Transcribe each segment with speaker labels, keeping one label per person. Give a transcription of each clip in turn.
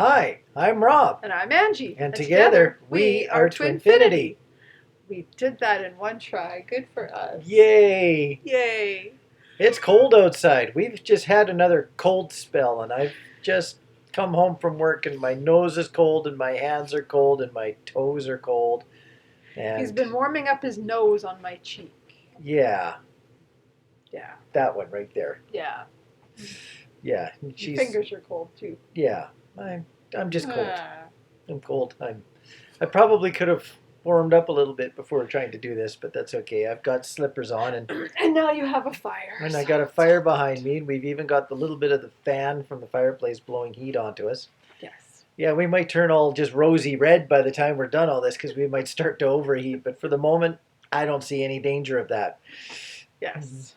Speaker 1: Hi, I'm Rob.
Speaker 2: And I'm Angie.
Speaker 1: And together we are TwinFinity.
Speaker 2: We did that in one try. Good for us.
Speaker 1: Yay!
Speaker 2: Yay.
Speaker 1: It's cold outside. We've just had another cold spell, and I've just come home from work, and my nose is cold, and my hands are cold, and my toes are cold. And
Speaker 2: He's been warming up his nose on my cheek.
Speaker 1: yeah,
Speaker 2: Yeah.
Speaker 1: that one right there.
Speaker 2: Yeah.
Speaker 1: Yeah,
Speaker 2: Your fingers are cold too.
Speaker 1: Yeah, I'm just cold.
Speaker 2: Ah.
Speaker 1: I'm cold. I probably could have warmed up a little bit before trying to do this, but that's okay. I've got slippers on,
Speaker 2: And now you have a fire.
Speaker 1: and I got a fire behind me, and we've even got the little bit of the fan from the fireplace blowing heat onto us.
Speaker 2: Yes.
Speaker 1: Yeah, we might turn all just rosy red by the time we're done all this because we might start to overheat, but for the moment, I don't see any danger of that.
Speaker 2: Yes.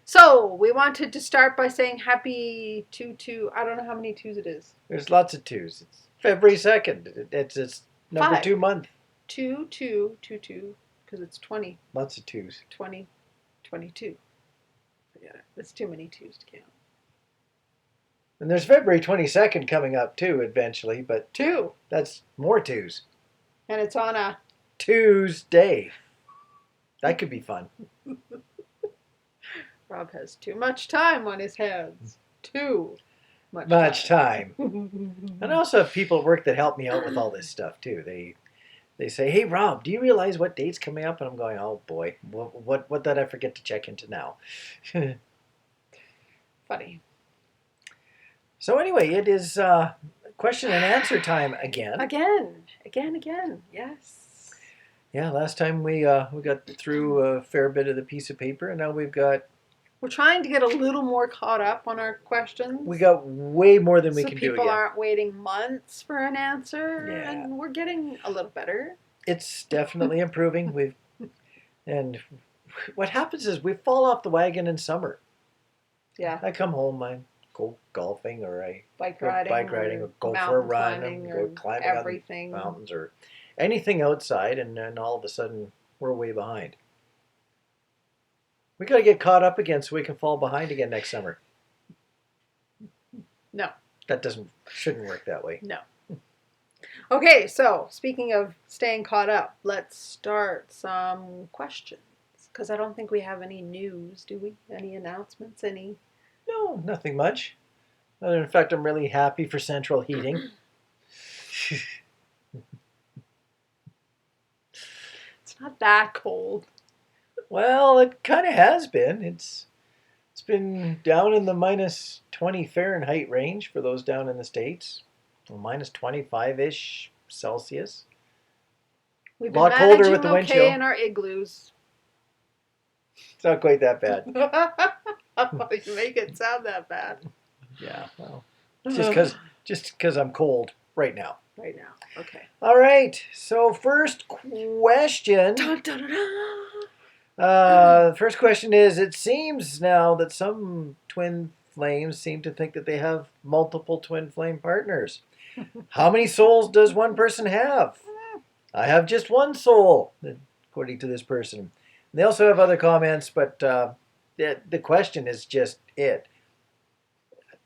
Speaker 2: So, we wanted to start by saying happy 2-2. I don't know how many twos it is.
Speaker 1: There's lots of twos. It's February 2nd. It's number
Speaker 2: 5.
Speaker 1: 2 month.
Speaker 2: 2-2, because it's 20,
Speaker 1: Lots of twos.
Speaker 2: 20, 22. Forget it. It's too many twos to count.
Speaker 1: And there's February 22nd coming up too eventually, but
Speaker 2: 2.
Speaker 1: that's more twos.
Speaker 2: And it's on a
Speaker 1: Tuesday. That could be fun.
Speaker 2: Rob has too much time on his hands. Too
Speaker 1: much time. And I also have people at work that help me out with all this stuff too. They say, "Hey Rob, do you realize what date's coming up?" And I'm going, "Oh boy, what did I forget to check into now?"
Speaker 2: Funny.
Speaker 1: So anyway, it is question and answer time again.
Speaker 2: Again. Yes.
Speaker 1: Yeah, last time we got through a fair bit of the piece of paper, and now
Speaker 2: We're trying to get a little more caught up on our questions.
Speaker 1: we got way more than we can do
Speaker 2: So people
Speaker 1: yet.
Speaker 2: aren't waiting months for an answer,
Speaker 1: Yeah.
Speaker 2: and we're getting a little better.
Speaker 1: It's definitely improving. And what happens is we fall off the wagon in summer.
Speaker 2: Yeah.
Speaker 1: I come home, I go golfing, or I
Speaker 2: Bike
Speaker 1: go
Speaker 2: riding,
Speaker 1: bike riding, or go for a run,
Speaker 2: climbing,
Speaker 1: or go climbing
Speaker 2: everything.
Speaker 1: on mountains, or anything outside, and then all of a sudden we're way behind. We got to get caught up again so we can fall behind again next summer.
Speaker 2: No.
Speaker 1: That shouldn't work that way.
Speaker 2: No. Okay, so speaking of staying caught up, let's start some questions. Because I don't think we have any news, do we? Any announcements?
Speaker 1: No, nothing much. In fact, I'm really happy for central heating.
Speaker 2: It's not that cold.
Speaker 1: Well, it kind of has been. It's been down in the minus 20 Fahrenheit range for those down in the States. Well, minus 25-ish Celsius.
Speaker 2: We've
Speaker 1: A lot
Speaker 2: been
Speaker 1: colder
Speaker 2: managing
Speaker 1: with the wind
Speaker 2: okay
Speaker 1: chill.
Speaker 2: in our igloos.
Speaker 1: It's not quite that bad.
Speaker 2: You make it sound that bad.
Speaker 1: Yeah, well, just because I'm cold right now.
Speaker 2: Right now. Okay.
Speaker 1: All right, so first question.
Speaker 2: Dun, dun, dun, dun.
Speaker 1: The first question is, it seems now that some twin flames seem to think that they have multiple twin flame partners. How many souls does one person have? I have just one soul, according to this person. They also have other comments, but the question is just it.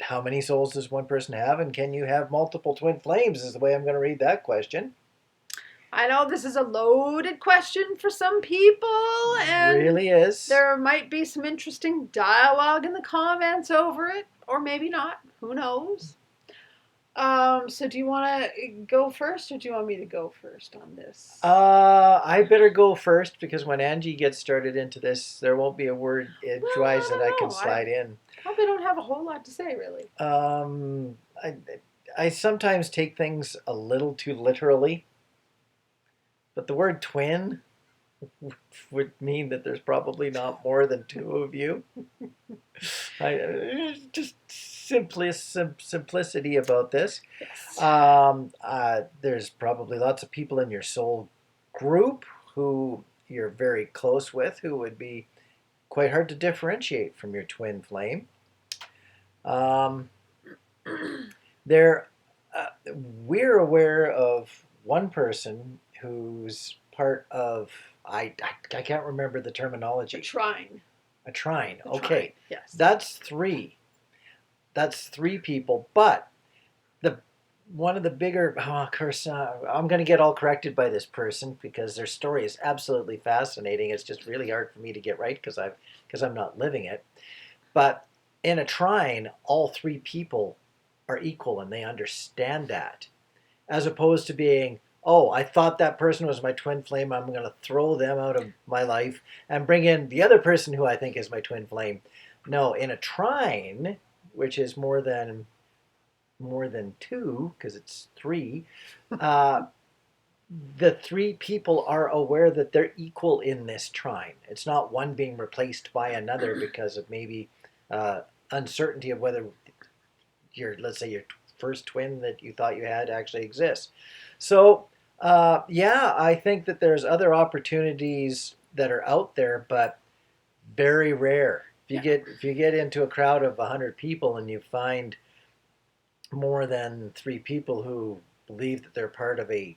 Speaker 1: How many souls does one person have, and can you have multiple twin flames is the way I'm going to read that question.
Speaker 2: I know this is a loaded question for some people, and
Speaker 1: it really is.
Speaker 2: There might be some interesting dialogue in the comments over it, or maybe not. Who knows? So do you want to go first, or do you want me to go first on this?
Speaker 1: I better go first, because when Angie gets started into this, there won't be a word edgewise that I can slide in.
Speaker 2: Probably don't have a whole lot to say, really.
Speaker 1: I sometimes take things a little too literally. But the word twin would mean that there's probably not more than two of you. Just simplicity about this.
Speaker 2: Yes.
Speaker 1: There's probably lots of people in your soul group who you're very close with, who would be quite hard to differentiate from your twin flame. We're aware of one person who's part of, I can't remember the terminology.
Speaker 2: A trine.
Speaker 1: A trine.
Speaker 2: A
Speaker 1: Okay.
Speaker 2: trine, yes.
Speaker 1: That's three. That's three people, but one of the bigger, oh, of course, I'm going to get all corrected by this person because their story is absolutely fascinating. It's just really hard for me to get right because I'm not living it. But in a trine, all three people are equal and they understand that, as opposed to being, oh, I thought that person was my twin flame. I'm going to throw them out of my life and bring in the other person who I think is my twin flame. No, in a trine, which is more than two because it's three. Uh, the three people are aware that they're equal in this trine. It's not one being replaced by another because of maybe uh, uncertainty of whether let's say your first twin that you thought you had actually exists. So yeah, I think that there's other opportunities that are out there, but very rare. If you get into a crowd of 100 people and you find more than three people who believe that they're part of a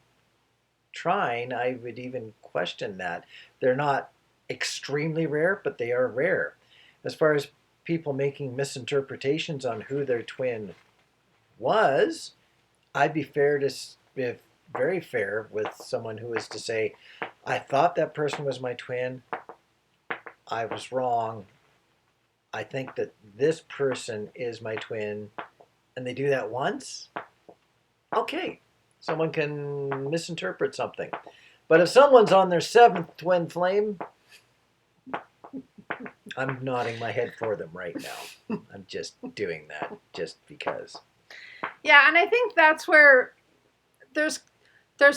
Speaker 1: trine, I would even question that. They're not extremely rare, but they are rare. As far as people making misinterpretations on who their twin was, I'd be very fair with someone who is to say, I thought that person was my twin. I was wrong. I think that this person is my twin. And they do that once, okay, someone can misinterpret something. But if someone's on their seventh twin flame, I'm nodding my head for them right now. I'm just doing that just because.
Speaker 2: Yeah, and I think that's where there's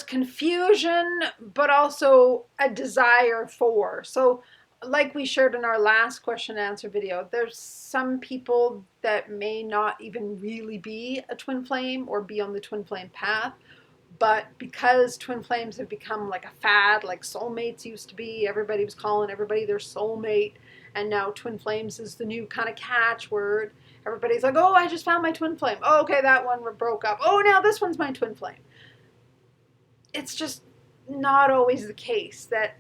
Speaker 2: confusion, but also a desire for. So, like we shared in our last question and answer video, there's some people that may not even really be a twin flame or be on the twin flame path. But because twin flames have become like a fad, like soulmates used to be, everybody was calling everybody their soulmate. And now twin flames is the new kind of catchword. Everybody's like, oh, I just found my twin flame. Oh, okay, that one broke up. Oh, now this one's my twin flame. It's just not always the case that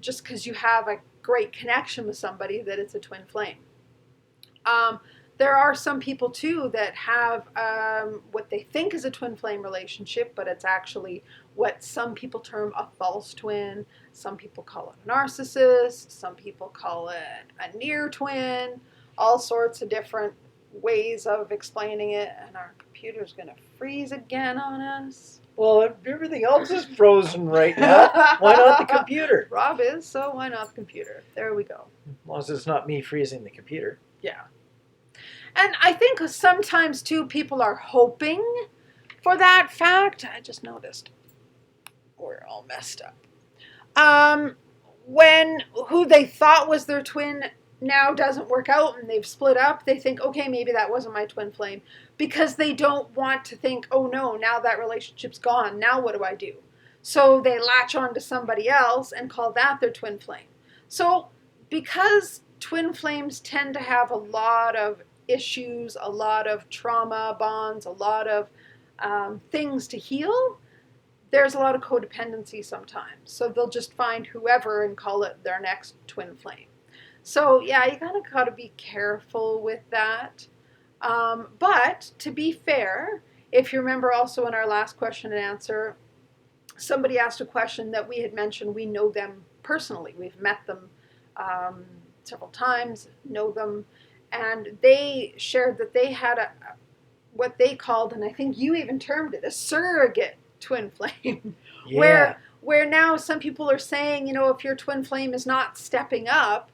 Speaker 2: just because you have a great connection with somebody that it's a twin flame. There are some people too that have what they think is a twin flame relationship, but it's actually what some people term a false twin. Some people call it a narcissist. Some people call it a near twin. All sorts of different ways of explaining it. And our computer's going to freeze again on us.
Speaker 1: Well, if everything else is frozen right now, why not the computer?
Speaker 2: Rob is, so why not the computer? There we go.
Speaker 1: As long as it's not me freezing the computer.
Speaker 2: Yeah. And I think sometimes, too, people are hoping for that fact. I just noticed we're all messed up. When who they thought was their twin now doesn't work out and they've split up, they think, okay, maybe that wasn't my twin flame. Because they don't want to think, oh no, now that relationship's gone. Now what do I do? So they latch on to somebody else and call that their twin flame. So because twin flames tend to have a lot of issues, a lot of trauma bonds, a lot of things to heal, there's a lot of codependency sometimes. So they'll just find whoever and call it their next twin flame. So yeah, you kind of got to be careful with that. But to be fair, if you remember also in our last question and answer, somebody asked a question that we had mentioned. We know them personally. We've met them several times, know them. And they shared that they had what they called, and I think you even termed it, a surrogate twin flame.
Speaker 1: Yeah.
Speaker 2: where now some people are saying, if your twin flame is not stepping up,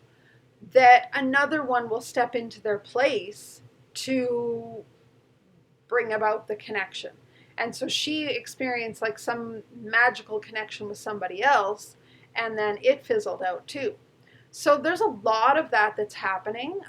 Speaker 2: that another one will step into their place to bring about the connection. And so she experienced like some magical connection with somebody else, and then it fizzled out too. So there's a lot of that that's happening.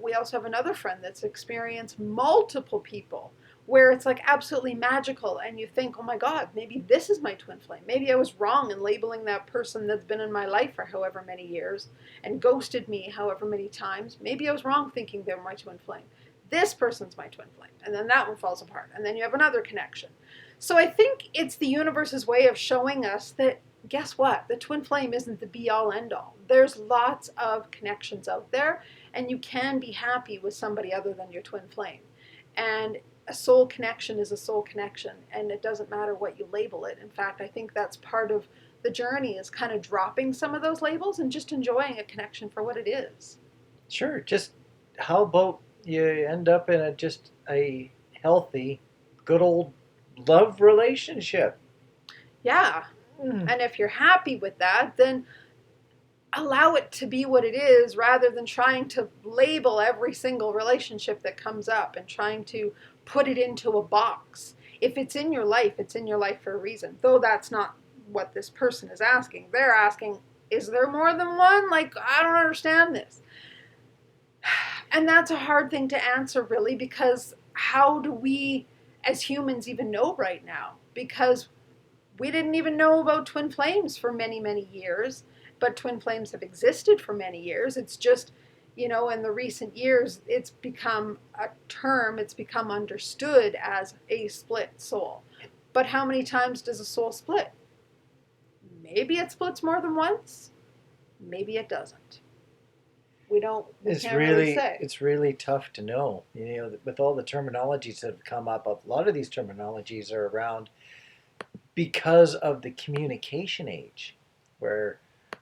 Speaker 2: We also have another friend that's experienced multiple people where it's like absolutely magical, and you think, oh my God, maybe this is my twin flame. Maybe I was wrong in labeling that person that's been in my life for however many years and ghosted me however many times. Maybe I was wrong thinking they were my twin flame. This person's my twin flame. And then that one falls apart. And then you have another connection. So I think it's the universe's way of showing us that, guess what? The twin flame isn't the be-all, end-all. There's lots of connections out there, and you can be happy with somebody other than your twin flame. And a soul connection is a soul connection, and it doesn't matter what you label it. In fact, I think that's part of the journey, is kind of dropping some of those labels and just enjoying a connection for what it is.
Speaker 1: Sure. Just how about you end up in just a healthy, good old love relationship?
Speaker 2: Yeah.
Speaker 1: Mm.
Speaker 2: And if you're happy with that, then allow it to be what it is, rather than trying to label every single relationship that comes up and trying to put it into a box. If it's in your life, it's in your life for a reason. Though that's not what this person is asking. They're asking, is there more than one? Like, I don't understand this. And that's a hard thing to answer, really, because how do we as humans even know right now? Because we didn't even know about twin flames for many, many years, but twin flames have existed for many years. It's just, in the recent years, it's become a term, it's become understood as a split soul. But how many times does a soul split? Maybe it splits more than once, maybe it doesn't. We
Speaker 1: It's
Speaker 2: can't really
Speaker 1: really
Speaker 2: say.
Speaker 1: it's really tough to know. With all the terminologies that have come up, a lot of these terminologies are around because of the communication age, where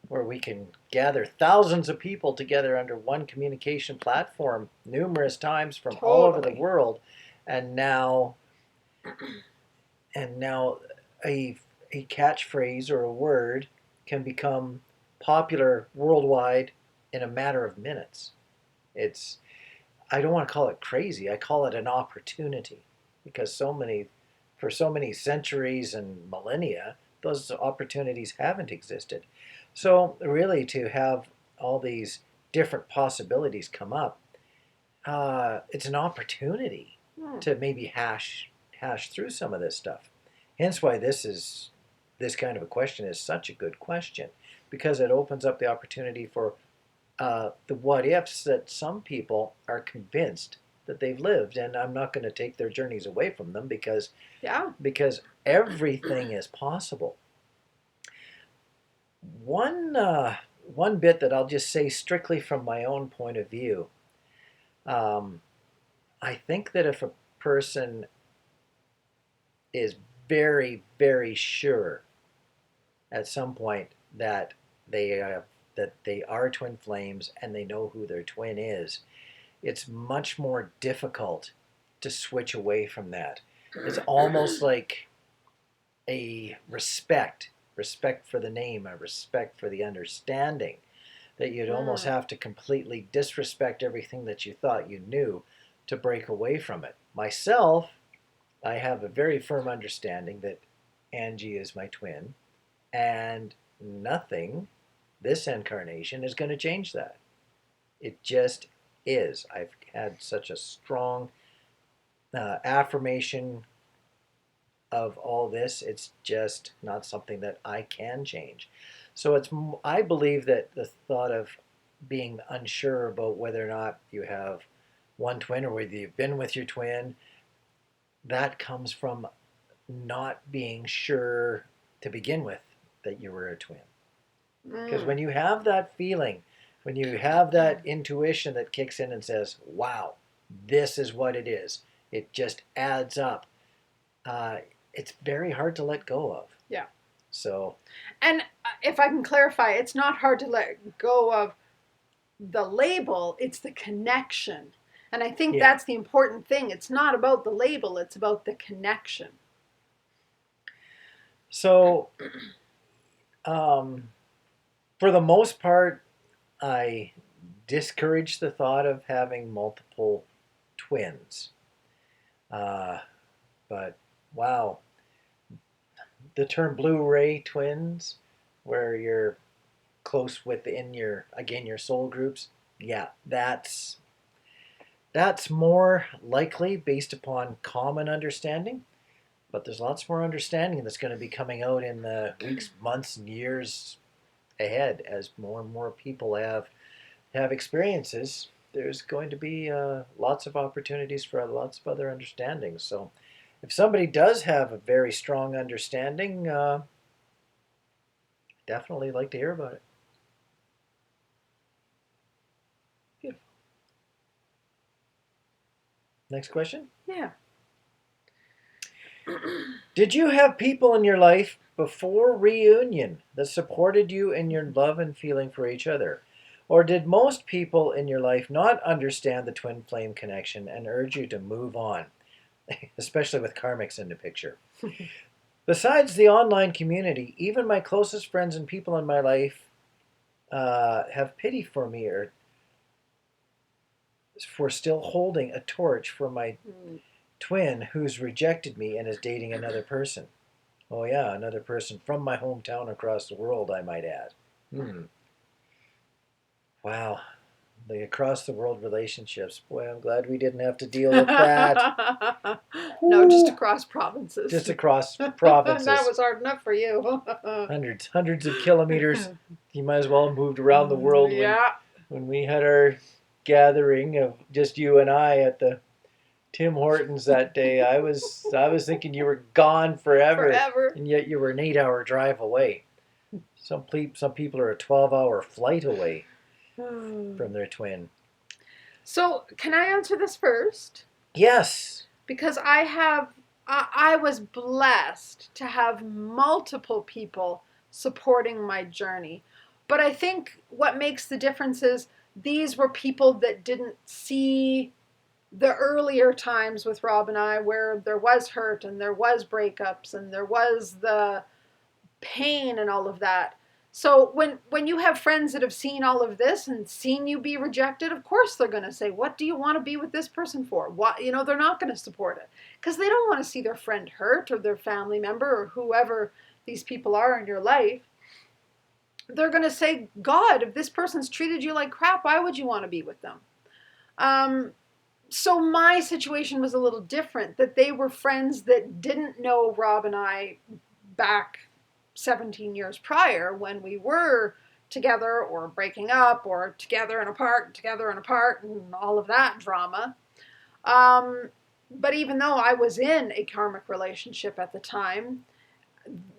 Speaker 1: we can gather thousands of people together under one communication platform numerous times from all over the
Speaker 2: Totally.
Speaker 1: world, and now and now a catchphrase or a word can become popular worldwide in a matter of minutes. It's I don't want to call it crazy. I call it an opportunity, because for so many centuries and millennia, those opportunities haven't existed. So really, to have all these different possibilities come up, it's an opportunity
Speaker 2: Hmm.
Speaker 1: to maybe hash through some of this stuff. Hence why this kind of a question is such a good question, because it opens up the opportunity for the what ifs that some people are convinced that they've lived, and I'm not going to take their journeys away from them,
Speaker 2: Yeah.
Speaker 1: because everything is possible. One bit that I'll just say strictly from my own point of view. Um, I think that if a person is very, very sure at some point that they are twin flames and they know who their twin is, it's much more difficult to switch away from that. It's almost like a respect for the name, a respect for the understanding, that you'd almost
Speaker 2: Hmm.
Speaker 1: have to completely disrespect everything that you thought you knew to break away from it. Myself, I have a very firm understanding that Angie is my twin, and nothing this incarnation is going to change that. It just is. I've had such a strong affirmation of all this. It's just not something that I can change. So I believe that the thought of being unsure about whether or not you have one twin, or whether you've been with your twin, that comes from not being sure to begin with that you were a twin. Because
Speaker 2: Hmm.
Speaker 1: when you have that feeling, when you have that intuition that kicks in and says, wow, this is what it is, it just adds up. Uh, it's very hard to let go of.
Speaker 2: Yeah.
Speaker 1: So,
Speaker 2: And if I can clarify, it's not hard to let go of the label, it's the connection. And I think
Speaker 1: yeah.
Speaker 2: that's the important thing. It's not about the label, it's about the connection.
Speaker 1: So, um, for the most part, I discourage the thought of having multiple twins. Uh, but wow, the term Blu-ray twins, where you're close within your soul groups, yeah, that's more likely based upon common understanding. But there's lots more understanding that's going to be coming out in the weeks, months, and years ahead, as more and more people have experiences. There's going to be lots of opportunities for lots of other understandings. So, if somebody does have a very strong understanding, definitely like to hear about it.
Speaker 2: Beautiful.
Speaker 1: Next question.
Speaker 2: Yeah.
Speaker 1: Did you have people in your life before reunion that supported you in your love and feeling for each other? Or did most people in your life not understand the twin flame connection and urge you to move on, especially with karmics in the picture? Besides the online community, even my closest friends and people in my life have pity for me or for still holding a torch for my twin who's rejected me and is dating another person. Oh, yeah, another person from my hometown across the world, I might add. Wow. The across the world relationships. Boy, I'm glad we didn't have to deal with that.
Speaker 2: No, just across provinces.
Speaker 1: Just across provinces.
Speaker 2: That was hard enough for you.
Speaker 1: Hundreds of kilometers. You might as well have moved around the world when we had our gathering of just you and I at the Tim Hortons that day. I was thinking you were gone forever. And yet you were an 8-hour drive away. Some people are a 12-hour flight away from their twin.
Speaker 2: So, can I answer this first?
Speaker 1: Yes.
Speaker 2: Because I was blessed to have multiple people supporting my journey. But I think what makes the difference is these were people that didn't see the earlier times with Rob and I where there was hurt and there was breakups and there was the pain and all of that. So when you have friends that have seen all of this and seen you be rejected, of course they're going to say, what do you want to be with this person for? What, they're not going to support it because they don't want to see their friend hurt or their family member or whoever these people are in your life. They're going to say, God, if this person's treated you like crap, why would you want to be with them? So my situation was a little different, that they were friends that didn't know Rob and I back 17 years prior when we were together or breaking up or together and apart and all of that drama. But even though I was in a karmic relationship at the time,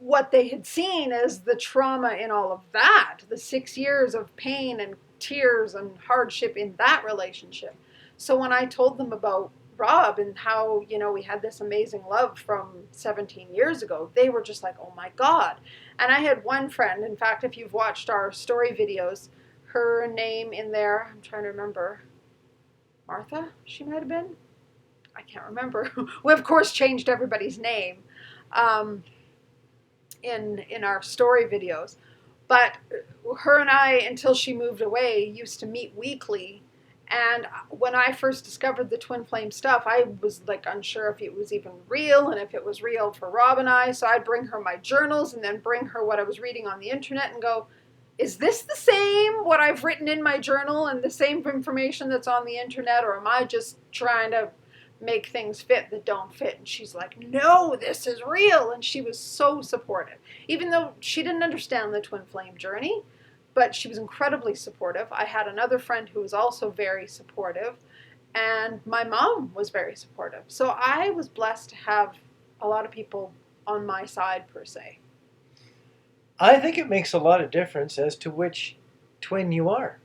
Speaker 2: what they had seen is the trauma in all of that, the 6 years of pain and tears and hardship in that relationship. So when I told them about Rob and how, we had this amazing love from 17 years ago, they were just like, oh my God. And I had one friend, in fact, if you've watched our story videos, her name in there, I'm trying to remember, Martha, she might have been? I can't remember. We, of course, changed everybody's name in our story videos. But her and I, until she moved away, used to meet weekly. And when I first discovered the twin flame stuff, I was like unsure if it was even real and if it was real for Rob and I. So I'd bring her my journals and then bring her what I was reading on the internet and go, is this the same, what I've written in my journal and the same information that's on the internet? Or am I just trying to make things fit that don't fit? And she's like, no, this is real. And she was so supportive, even though she didn't understand the twin flame journey. But she was incredibly supportive. I had another friend who was also very supportive. And my mom was very supportive. So I was blessed to have a lot of people on my side, per se.
Speaker 1: I think it makes a lot of difference as to which twin you are.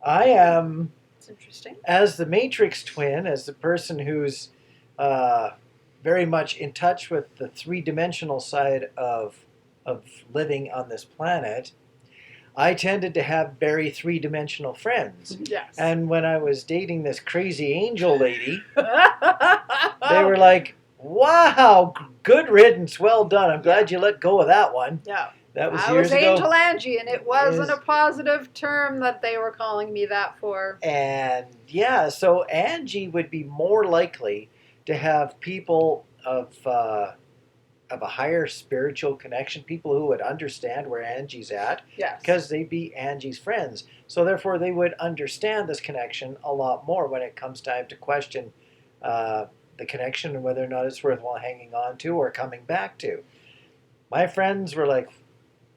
Speaker 1: I am,
Speaker 2: It's interesting,
Speaker 1: as the matrix twin, as the person who's very much in touch with the three-dimensional side of living on this planet. I tended to have very three-dimensional friends.
Speaker 2: Yes.
Speaker 1: And when I was dating this crazy angel lady, they were like, wow, good riddance, well done. I'm glad you let go of that one.
Speaker 2: Yeah.
Speaker 1: That was
Speaker 2: I
Speaker 1: years
Speaker 2: was
Speaker 1: ago.
Speaker 2: Angel Angie, and it wasn't a positive term that they were calling me that for.
Speaker 1: And yeah, so Angie would be more likely to have people of a higher spiritual connection, people who would understand where Angie's at,
Speaker 2: Yes.
Speaker 1: because they'd be Angie's friends. So therefore, they would understand this connection a lot more when it comes time to question the connection and whether or not it's worthwhile hanging on to or coming back to. My friends were like,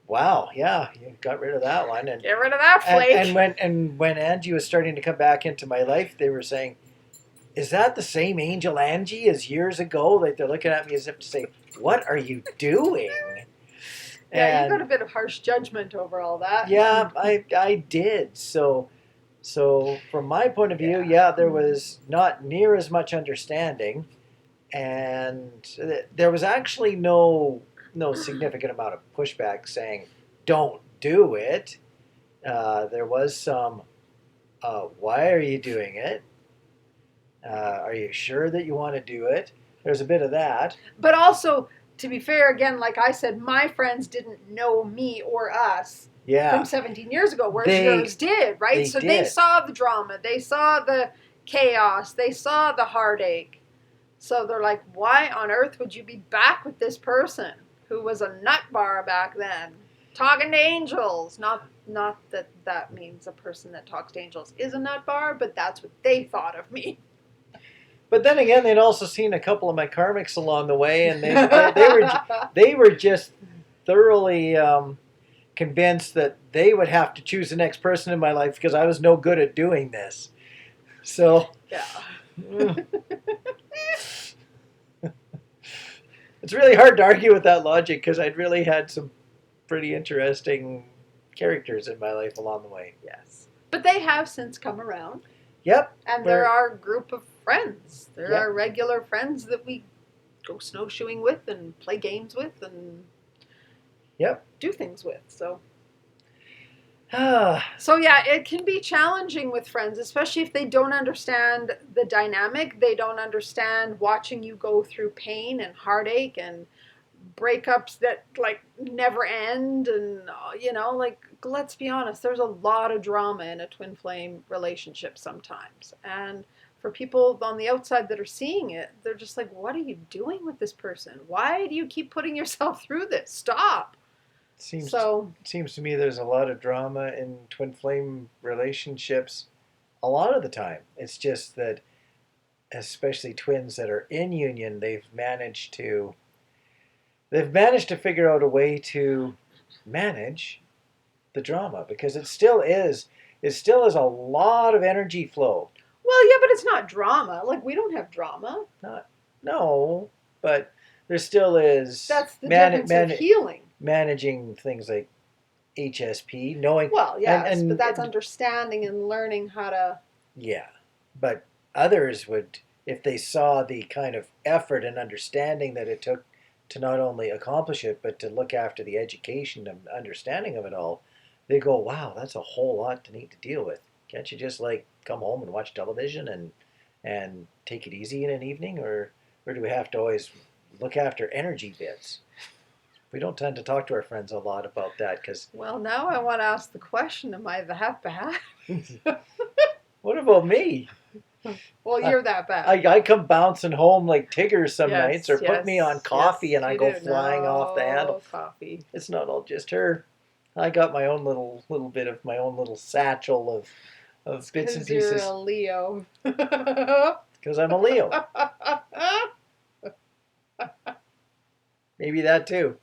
Speaker 1: wow, yeah, you got rid of that one. And
Speaker 2: get rid of that flake.
Speaker 1: And when Angie was starting to come back into my life, they were saying, is that the same Angel Angie as years ago? Like, they're looking at me as if to say, what are you doing?
Speaker 2: Yeah, you got a bit of harsh judgment over all that.
Speaker 1: Yeah, I did. So from my point of view, yeah, there was not near as much understanding. and there was actually no significant amount of pushback saying don't do it. There was some, why are you doing it? Are you sure that you want to do it? There's a bit of that.
Speaker 2: But also, to be fair, again, like I said, my friends didn't know me or us from
Speaker 1: Yeah,
Speaker 2: 17 years ago, whereas
Speaker 1: they
Speaker 2: yours did, right?
Speaker 1: they
Speaker 2: So they
Speaker 1: did.
Speaker 2: saw the drama, they saw the chaos, they saw the heartache. So they're like, why on earth would you be back with this person who was a nut bar back then? Talking to angels. Not that that means a person that talks to angels is a nut bar, but that's what they thought of me.
Speaker 1: But then again, they'd also seen a couple of my karmics along the way, and they were just thoroughly convinced that they would have to choose the next person in my life because I was no good at doing this. So
Speaker 2: Yeah.
Speaker 1: it's really hard to argue with that logic because I'd really had some pretty interesting characters in my life along the way.
Speaker 2: Yes. But they have since come around.
Speaker 1: Yep.
Speaker 2: And they're our group of friends. They're
Speaker 1: Yep.
Speaker 2: our regular friends that we go snowshoeing with and play games with and
Speaker 1: Yep.
Speaker 2: do things with. So
Speaker 1: Ah,
Speaker 2: So yeah, it can be challenging with friends, especially if they don't understand the dynamic. They don't understand watching you go through pain and heartache and breakups that like never end and like let's be honest, there's a lot of drama in a twin flame relationship sometimes. And for people on the outside that are seeing it, they're just like, what are you doing with this person? Why do you keep putting yourself through this? Stop.
Speaker 1: seems
Speaker 2: So
Speaker 1: seems to me there's a lot of drama in twin flame relationships a lot of the time. It's just that especially twins that are in union, they've managed to figure out a way to manage the drama because it still is a lot of energy flow.
Speaker 2: well, yeah, but it's not drama. Like we don't have drama.
Speaker 1: Not no, but there still is
Speaker 2: That's the difference of healing.
Speaker 1: managing things like HSP, knowing
Speaker 2: Well, yes, but
Speaker 1: and
Speaker 2: that's understanding and learning how to.
Speaker 1: yeah, but others would, if they saw the kind of effort and understanding that it took to not only accomplish it, but to look after the education and understanding of it all, they go, wow, that's a whole lot to need to deal with. Can't you just like come home and watch television and take it easy in an evening, or do we have to always look after energy bits? We don't tend to talk to our friends a lot about that because
Speaker 2: Well, now I want to ask the question: am I that bad?
Speaker 1: what about me?
Speaker 2: Well, you're that bad.
Speaker 1: I come bouncing home like Tigger some
Speaker 2: Yes,
Speaker 1: nights, or put me on coffee
Speaker 2: yes,
Speaker 1: and I
Speaker 2: you
Speaker 1: go
Speaker 2: do.
Speaker 1: flying off the handle.
Speaker 2: No coffee.
Speaker 1: It's not all just her. I got my own little bit of my own little satchel of bits and
Speaker 2: Because you're
Speaker 1: pieces
Speaker 2: a Leo.
Speaker 1: because I'm a Leo. Maybe that too.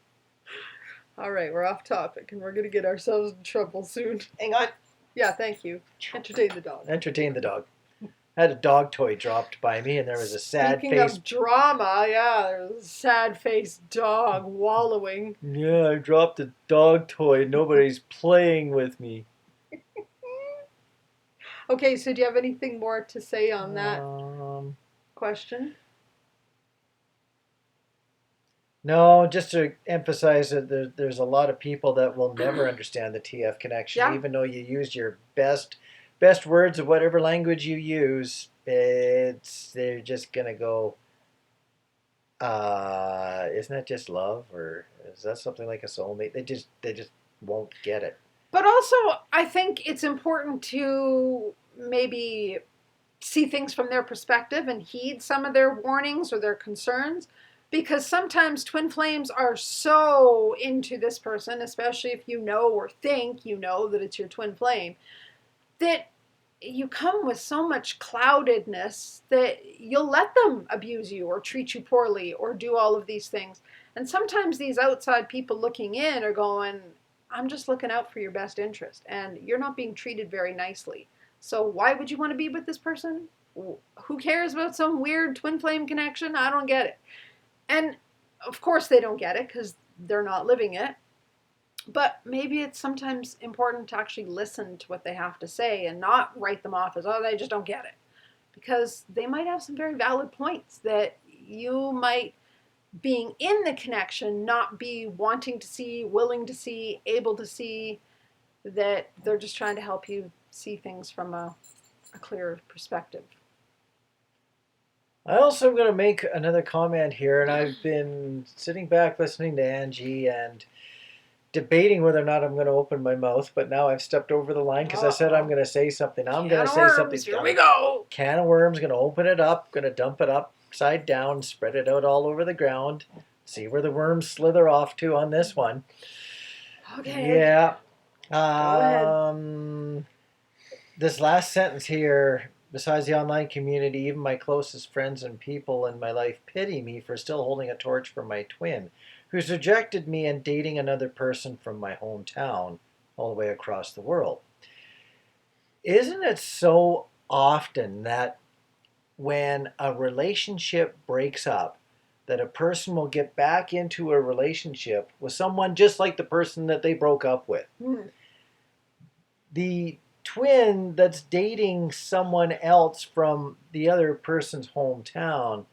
Speaker 2: All right, we're off topic, and we're gonna get ourselves in trouble soon.
Speaker 1: Hang on.
Speaker 2: Yeah, thank you. Entertain the dog.
Speaker 1: Entertain the dog. I had a dog toy dropped by me, and there was a sad
Speaker 2: Speaking
Speaker 1: face.
Speaker 2: of drama, yeah, there's a sad-faced dog wallowing.
Speaker 1: Yeah, I dropped a dog toy. Nobody's playing with me.
Speaker 2: Okay, so do you have anything more to say on that question?
Speaker 1: No, just to emphasize that there's a lot of people that will never understand the TF connection,
Speaker 2: Yeah.
Speaker 1: even though you use your best words of whatever language you use. They're just gonna go. Isn't that just love, or is that something like a soulmate? They just won't get it.
Speaker 2: But also, I think it's important to maybe see things from their perspective and heed some of their warnings or their concerns. Because sometimes twin flames are so into this person, especially if you know or think you know that it's your twin flame, that you come with so much cloudedness that you'll let them abuse you or treat you poorly or do all of these things. And sometimes these outside people looking in are going, I'm just looking out for your best interest, and you're not being treated very nicely. So why would you want to be with this person? Who cares about some weird twin flame connection? I don't get it. And of course they don't get it because they're not living it. But maybe it's sometimes important to actually listen to what they have to say and not write them off as, oh, they just don't get it. Because they might have some very valid points that you might, being in the connection, not be wanting to see, willing to see, able to see, that they're just trying to help you see things from a clearer perspective.
Speaker 1: I also am going to make another comment here, and I've been sitting back listening to Angie and debating whether or not I'm going to open my mouth, but now I've stepped over the line because I said I'm going to say something. I'm going to say something.
Speaker 2: Here we go.
Speaker 1: Can of worms, going to open it up, going to dump it upside down, spread it out all over the ground, see where the worms slither off to on this one.
Speaker 2: Okay.
Speaker 1: Yeah.
Speaker 2: Go ahead.
Speaker 1: This last sentence here, besides the online community, even my closest friends and people in my life pity me for still holding a torch for my twin, who's rejected me and dating another person from my hometown all the way across the world. Isn't it so often that when a relationship breaks up, that a person will get back into a relationship with someone just like the person that they broke up with? The twin that's dating someone else from the other person's hometown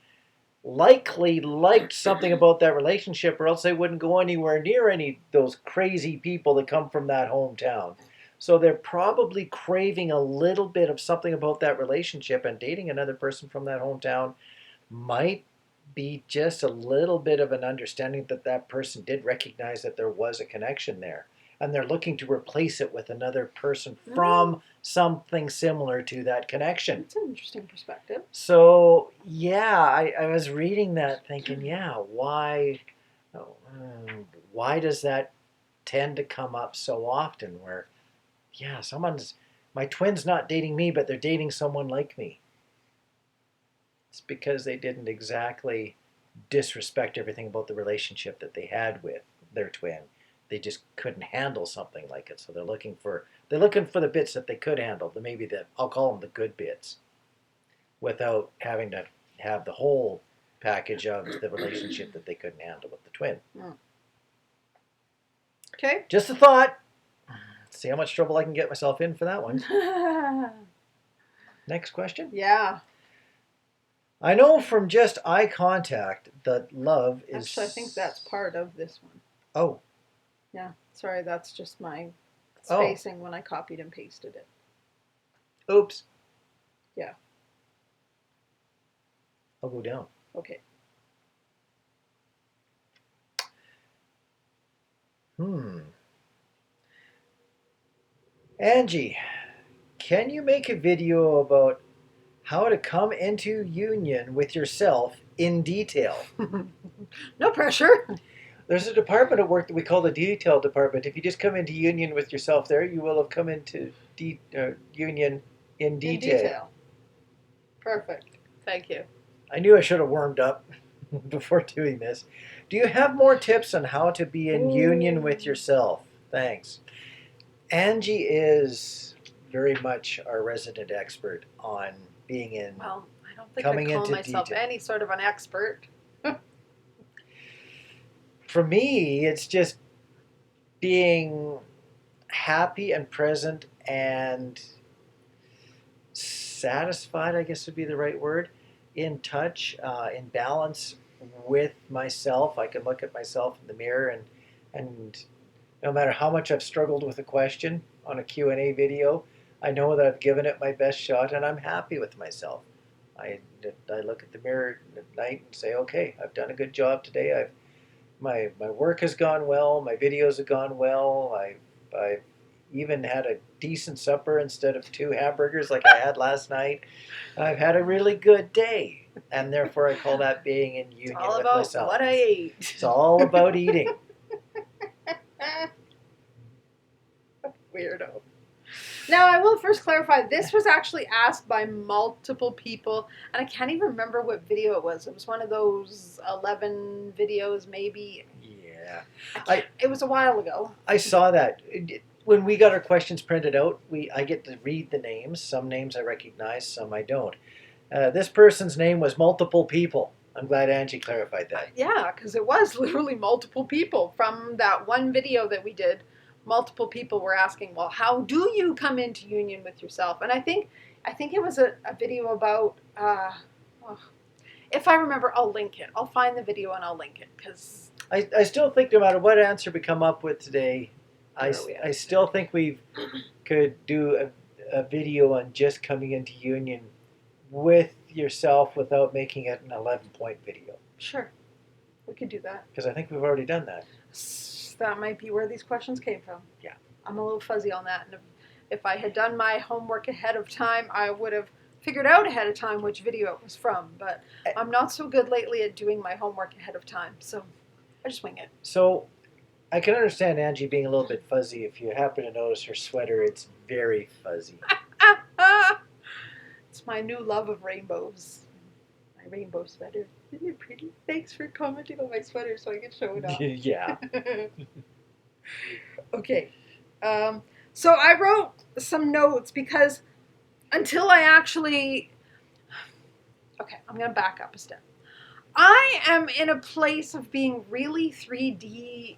Speaker 1: likely liked something about that relationship, or else they wouldn't go anywhere near any of those crazy people that come from that hometown. So they're probably craving a little bit of something about that relationship, and dating another person from that hometown might be just a little bit of an understanding that that person did recognize that there was a connection there. And they're looking to replace it with another person from something similar to that connection.
Speaker 2: That's an interesting perspective.
Speaker 1: So, yeah, I was reading that thinking, yeah, why does that tend to come up so often where, yeah, my twin's not dating me, but they're dating someone like me. It's because they didn't exactly disrespect everything about the relationship that they had with their twin. They just couldn't handle something like it, so they're looking for the bits that they could handle, I'll call them the good bits, without having to have the whole package of the relationship that they couldn't handle with the twin.
Speaker 2: Okay.
Speaker 1: Just a thought. See how much trouble I can get myself in for that one. Next question.
Speaker 2: Yeah.
Speaker 1: I know from just eye contact that love is...
Speaker 2: Actually, I think that's part of this one.
Speaker 1: Oh.
Speaker 2: Yeah. Sorry, that's just my spacing when I copied and pasted it.
Speaker 1: Oops.
Speaker 2: Yeah.
Speaker 1: I'll go down.
Speaker 2: Okay.
Speaker 1: Angie, can you make a video about how to come into union with yourself in detail?
Speaker 2: No pressure.
Speaker 1: There's a department at work that we call the detail department. If you just come into union with yourself there, you will have come into union in detail.
Speaker 2: Perfect. Thank you.
Speaker 1: I knew I should have warmed up before doing this. Do you have more tips on how to be in union with yourself? Thanks. Angie is very much our resident expert on being in.
Speaker 2: Well, I don't think
Speaker 1: coming
Speaker 2: I call
Speaker 1: into
Speaker 2: myself
Speaker 1: detail.
Speaker 2: any sort of an expert.
Speaker 1: For me, it's just being happy and present and satisfied, I guess would be the right word, in touch, in balance with myself. I can look at myself in the mirror and no matter how much I've struggled with a question on a Q&A video, I know that I've given it my best shot and I'm happy with myself. I look at the mirror at night and say, okay, I've done a good job today. My work has gone well. My videos have gone well. I've even had a decent supper instead of 2 hamburgers like I had last night. I've had a really good day, and therefore I call that being in union with myself.
Speaker 2: It's all about what I ate.
Speaker 1: It's all about eating.
Speaker 2: Weirdo. Now, I will first clarify, this was actually asked by multiple people, and I can't even remember what video it was. It was one of those 11 videos, maybe.
Speaker 1: Yeah.
Speaker 2: It was a while ago.
Speaker 1: I saw that. When we got our questions printed out, I get to read the names. Some names I recognize, some I don't. This person's name was multiple people. I'm glad Angie clarified that.
Speaker 2: Yeah, because it was literally multiple people. From that one video that we did, multiple people were asking, well, how do you come into union with yourself? And I think it was a video about, If I remember, I'll link it. I'll find the video and I'll link it because
Speaker 1: I still think no matter what answer we come up with today,
Speaker 2: where are we
Speaker 1: I
Speaker 2: at?
Speaker 1: still think we could do a video on just coming into union with yourself without making it an 11-point video.
Speaker 2: Sure, we could do that.
Speaker 1: Because I think we've already done that.
Speaker 2: That might be where these questions came from.
Speaker 1: Yeah.
Speaker 2: I'm a little fuzzy on that. And if I had done my homework ahead of time, I would have figured out ahead of time which video it was from. But I'm not so good lately at doing my homework ahead of time. So I just wing it.
Speaker 1: So I can understand Angie being a little bit fuzzy. If you happen to notice her sweater, it's very fuzzy.
Speaker 2: It's my new love of rainbows. My rainbow sweater. Isn't it pretty? Thanks for commenting on my sweater so I can show it off.
Speaker 1: Yeah.
Speaker 2: Okay. So I wrote some notes because until I actually... Okay, I'm going to back up a step. I am in a place of being really 3D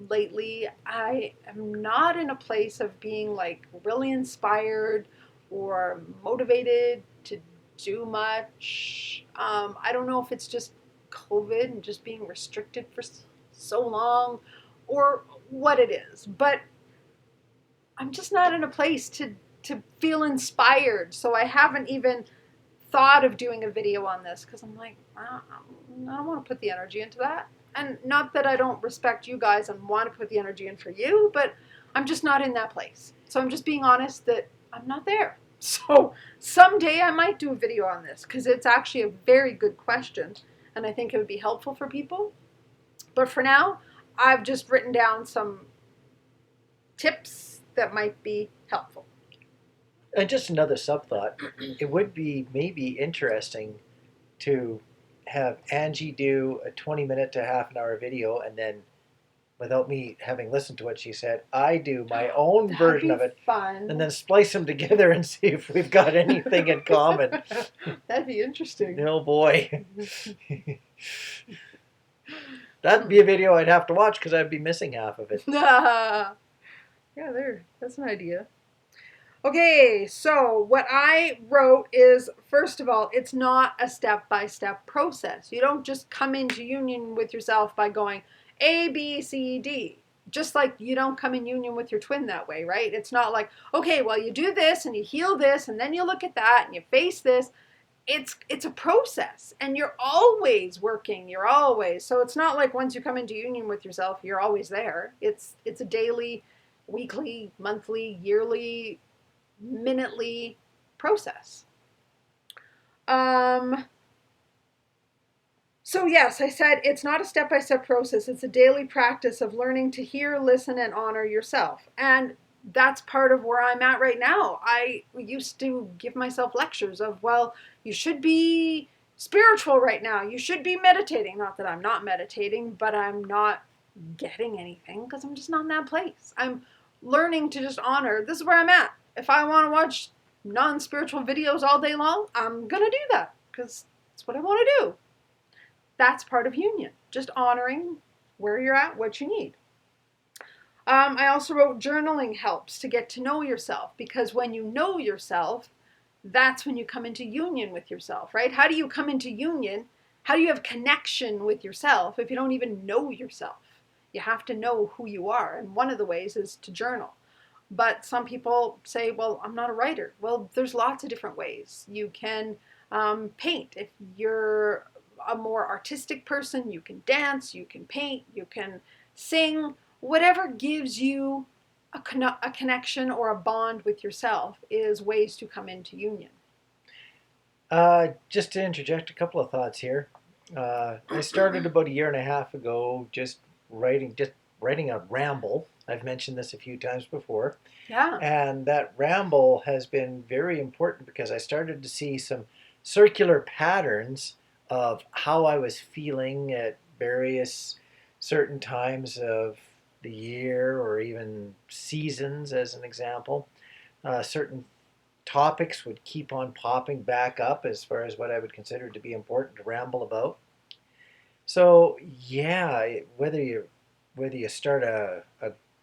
Speaker 2: lately. I am not in a place of being like really inspired or motivated to do much. I don't know if it's just COVID and just being restricted for so long or what it is, but I'm just not in a place to feel inspired. So I haven't even thought of doing a video on this because I'm like, I don't want to put the energy into that. And not that I don't respect you guys and want to put the energy in for you, but I'm just not in that place. So I'm just being honest that I'm not there. So someday I might do a video on this because it's actually a very good question and I think it would be helpful for people. But for now, I've just written down some tips that might be helpful.
Speaker 1: And just another subthought, it would be maybe interesting to have Angie do a 20-minute to half an hour video, and then, without me having listened to what she said, I do my own version of it,
Speaker 2: fun.
Speaker 1: and then splice them together and see if we've got anything in common.
Speaker 2: That'd be interesting.
Speaker 1: Oh boy. That'd be a video I'd have to watch because I'd be missing half of it.
Speaker 2: Yeah, that's an idea. Okay, so what I wrote is, first of all, it's not a step-by-step process. You don't just come into union with yourself by going A, B, C, D. Just like you don't come in union with your twin that way, right? It's not like, okay, well, you do this and you heal this and then you look at that and you face this. It's a process and you're always working. So it's not like once you come into union with yourself, you're always there. It's a daily, weekly, monthly, yearly, minutely process. So yes, I said it's not a step-by-step process. It's a daily practice of learning to hear, listen, and honor yourself. And that's part of where I'm at right now. I used to give myself lectures of, well, you should be spiritual right now. You should be meditating. Not that I'm not meditating, but I'm not getting anything because I'm just not in that place. I'm learning to just honor. This is where I'm at. If I want to watch non-spiritual videos all day long, I'm going to do that because it's what I want to do. That's part of union. Just honoring where you're at, what you need. I also wrote journaling helps to get to know yourself because when you know yourself, that's when you come into union with yourself, right? How do you come into union? How do you have connection with yourself if you don't even know yourself? You have to know who you are. And one of the ways is to journal. But some people say, well, I'm not a writer. Well, there's lots of different ways. You can paint. If you're a more artistic person, you can dance, you can paint, you can sing. Whatever gives you a connection or a bond with yourself is ways to come into union.
Speaker 1: Just to interject a couple of thoughts here. I started about a year and a half ago just writing a ramble. I've mentioned this a few times before.
Speaker 2: Yeah.
Speaker 1: And that ramble has been very important because I started to see some circular patterns of how I was feeling at various certain times of the year or even seasons, as an example. Certain topics would keep on popping back up as far as what I would consider to be important to ramble about. So yeah, whether you start a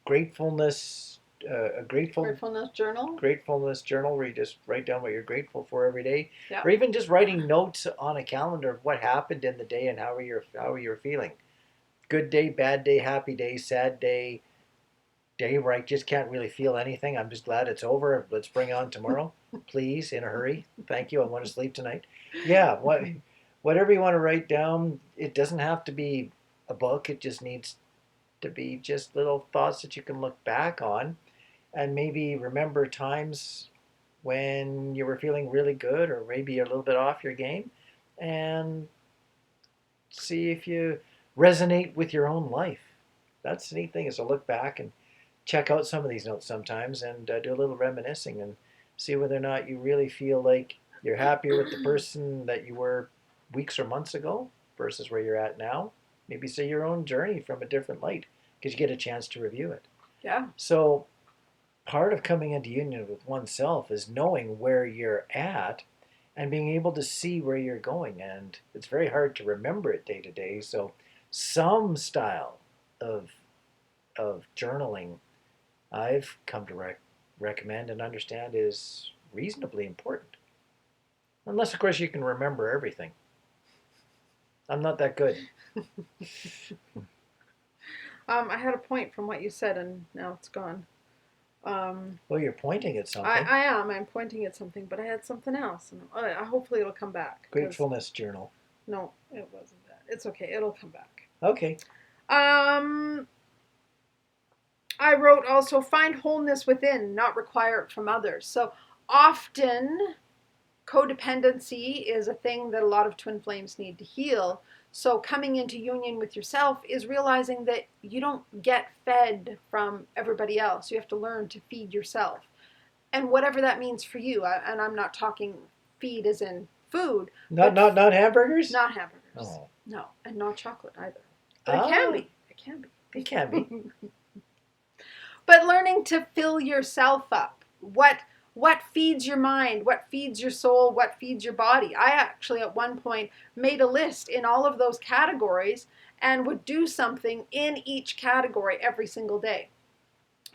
Speaker 1: gratefulness a
Speaker 2: Gratefulness journal.
Speaker 1: gratefulness journal where you just write down what you're grateful for every day,
Speaker 2: Yeah.
Speaker 1: or even just writing notes on a calendar of what happened in the day and how you're feeling. Good day, bad day, happy day, sad day, day where I just can't really feel anything. I'm just glad it's over. Let's bring on tomorrow, please, in a hurry. Thank you. I want to sleep tonight. Yeah, whatever you want to write down. It doesn't have to be a book. It just needs to be just little thoughts that you can look back on and maybe remember times when you were feeling really good or maybe a little bit off your game, and see if you resonate with your own life. That's the neat thing, is to look back and check out some of these notes sometimes and do a little reminiscing and see whether or not you really feel like you're happier with the person that you were weeks or months ago versus where you're at now. Maybe see your own journey from a different light because you get a chance to review it.
Speaker 2: Yeah.
Speaker 1: So part of coming into union with oneself is knowing where you're at and being able to see where you're going. And it's very hard to remember it day to day. So some style of journaling I've come to recommend and understand is reasonably important. Unless, of course, you can remember everything. I'm not that good.
Speaker 2: I had a point from what you said, and now it's gone.
Speaker 1: Well, you're pointing at something.
Speaker 2: I am. I'm pointing at something, but I had something else, and hopefully it'll come back.
Speaker 1: Gratefulness journal.
Speaker 2: No, it wasn't that. It's okay. It'll come back.
Speaker 1: Okay.
Speaker 2: I wrote also, find wholeness within, not require it from others. So often codependency is a thing that a lot of twin flames need to heal. So coming into union with yourself is realizing that you don't get fed from everybody else. You have to learn to feed yourself. And whatever that means for you, and I'm not talking feed as in food.
Speaker 1: Not hamburgers?
Speaker 2: Not hamburgers.
Speaker 1: Oh.
Speaker 2: No, and not chocolate either. But it can be. It can be.
Speaker 1: It can be.
Speaker 2: But learning to fill yourself up. What feeds your mind? What feeds your soul? What feeds your body? I actually at one point made a list in all of those categories and would do something in each category every single day.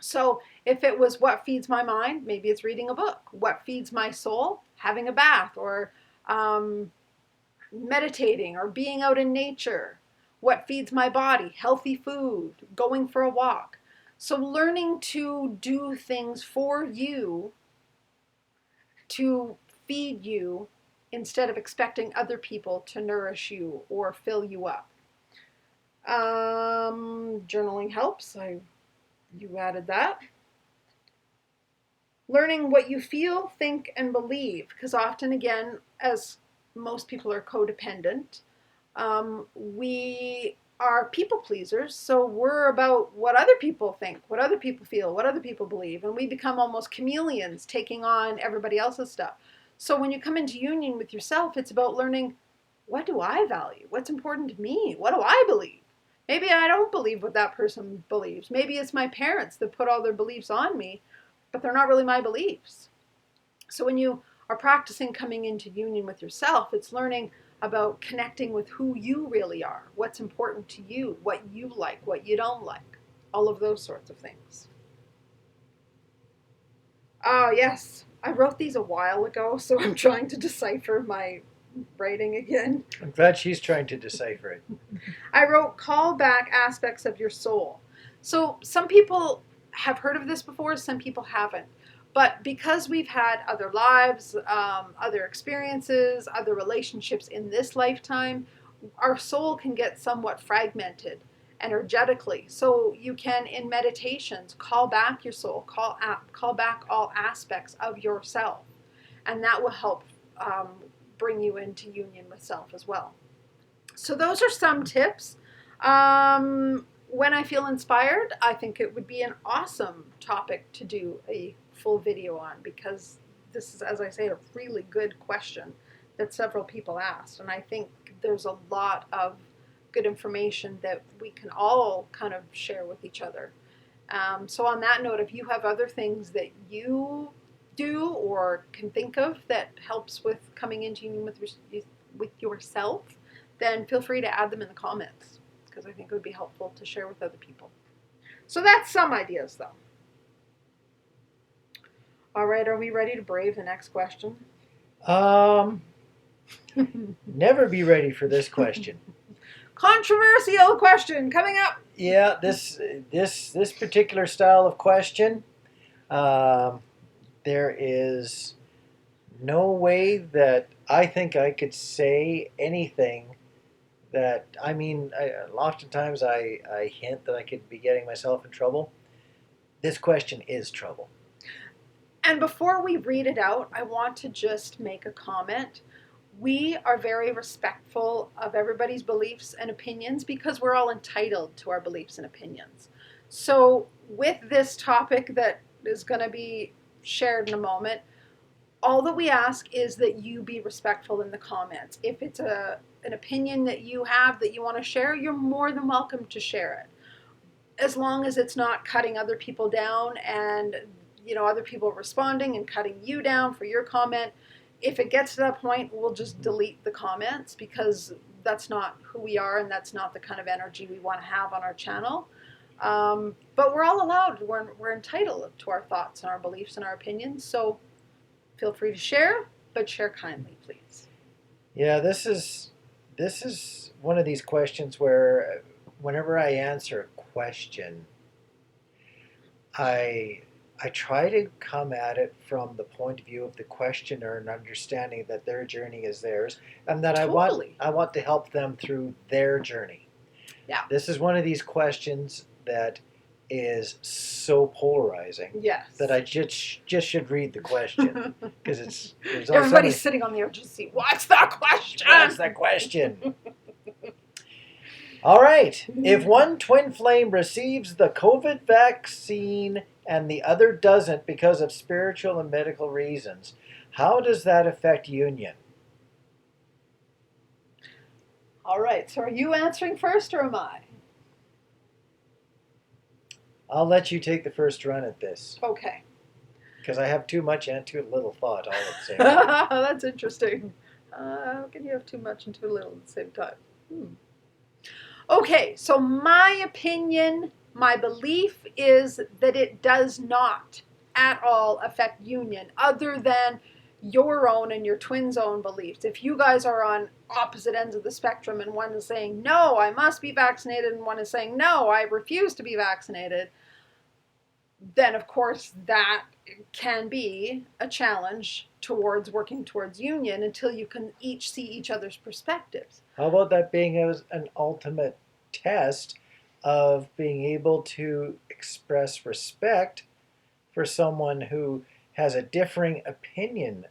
Speaker 2: So if it was what feeds my mind, maybe it's reading a book. What feeds my soul? Having a bath or meditating or being out in nature. What feeds my body? Healthy food, going for a walk. So learning to do things for you to feed you instead of expecting other people to nourish you or fill you up. Journaling helps. You added that. Learning what you feel, think, and believe, because often, again, as most people are codependent, we are people pleasers, so we're about what other people think, what other people feel, what other people believe, and we become almost chameleons taking on everybody else's stuff. So when you come into union with yourself, it's about learning, what do I value? What's important to me? What do I believe? Maybe I don't believe what that person believes. Maybe it's my parents that put all their beliefs on me, but they're not really my beliefs. So when you are practicing coming into union with yourself, it's learning about connecting with who you really are, what's important to you, what you like, what you don't like, all of those sorts of things. Yes, I wrote these a while ago, so I'm trying to decipher my writing again.
Speaker 1: I'm glad she's trying to decipher it.
Speaker 2: I wrote call back aspects of your soul. So some people have heard of this before, some people haven't. But because we've had other lives, other experiences, other relationships in this lifetime, our soul can get somewhat fragmented energetically. So you can, in meditations, call back your soul, call back all aspects of yourself. And that will help bring you into union with self as well. So those are some tips. When I feel inspired, I think it would be an awesome topic to do a full video on, because this is, as I say, a really good question that several people asked. And I think there's a lot of good information that we can all kind of share with each other. So on that note, if you have other things that you do or can think of that helps with coming into union with yourself, then feel free to add them in the comments, because I think it would be helpful to share with other people. So that's some ideas, though. All right, are we ready to brave the next question?
Speaker 1: Um, Never be ready for this question.
Speaker 2: Controversial question coming up.
Speaker 1: Yeah, this particular style of question, um, there is no way that I think I could say anything that oftentimes I hint that I could be getting myself in trouble. This question is trouble.
Speaker 2: And before we read it out, I want to just make a comment. We are very respectful of everybody's beliefs and opinions because we're all entitled to our beliefs and opinions. So, with this topic that is going to be shared in a moment, all that we ask is that you be respectful in the comments. If it's an opinion that you have that you want to share, you're more than welcome to share it. As long as it's not cutting other people down and other people responding and cutting you down for your comment. If it gets to that point, we'll just delete the comments because that's not who we are and that's not the kind of energy we want to have on our channel. But we're all allowed, we're entitled to our thoughts and our beliefs and our opinions. So feel free to share, but share kindly, please.
Speaker 1: Yeah, this is one of these questions where whenever I answer a question, I I try to come at it from the point of view of the questioner and understanding that their journey is theirs and that
Speaker 2: Totally.
Speaker 1: I want to help them through their journey.
Speaker 2: Yeah.
Speaker 1: This is one of these questions that is so polarizing
Speaker 2: Yes.
Speaker 1: that I just should read the question because there's only so
Speaker 2: Everybody's
Speaker 1: many.
Speaker 2: sitting on the edge of the seat. What's the question?
Speaker 1: What's the question? All right. If one twin flame receives the COVID vaccine and the other doesn't because of spiritual and medical reasons, how does that affect union?
Speaker 2: All right. So are you answering first or am I?
Speaker 1: I'll let you take the first run at this
Speaker 2: Okay.
Speaker 1: because I have too much and too little thought all at the same time.
Speaker 2: That's interesting. How can you have too much and too little at the same time? Okay, so my opinion, my belief is that it does not at all affect union, other than your own and your twin's own beliefs. If you guys are on opposite ends of the spectrum and one is saying, no, I must be vaccinated, and one is saying, no, I refuse to be vaccinated, then of course that can be a challenge towards working towards union until you can each see each other's perspectives.
Speaker 1: How about that being an ultimate test of being able to express respect for someone who has a differing opinion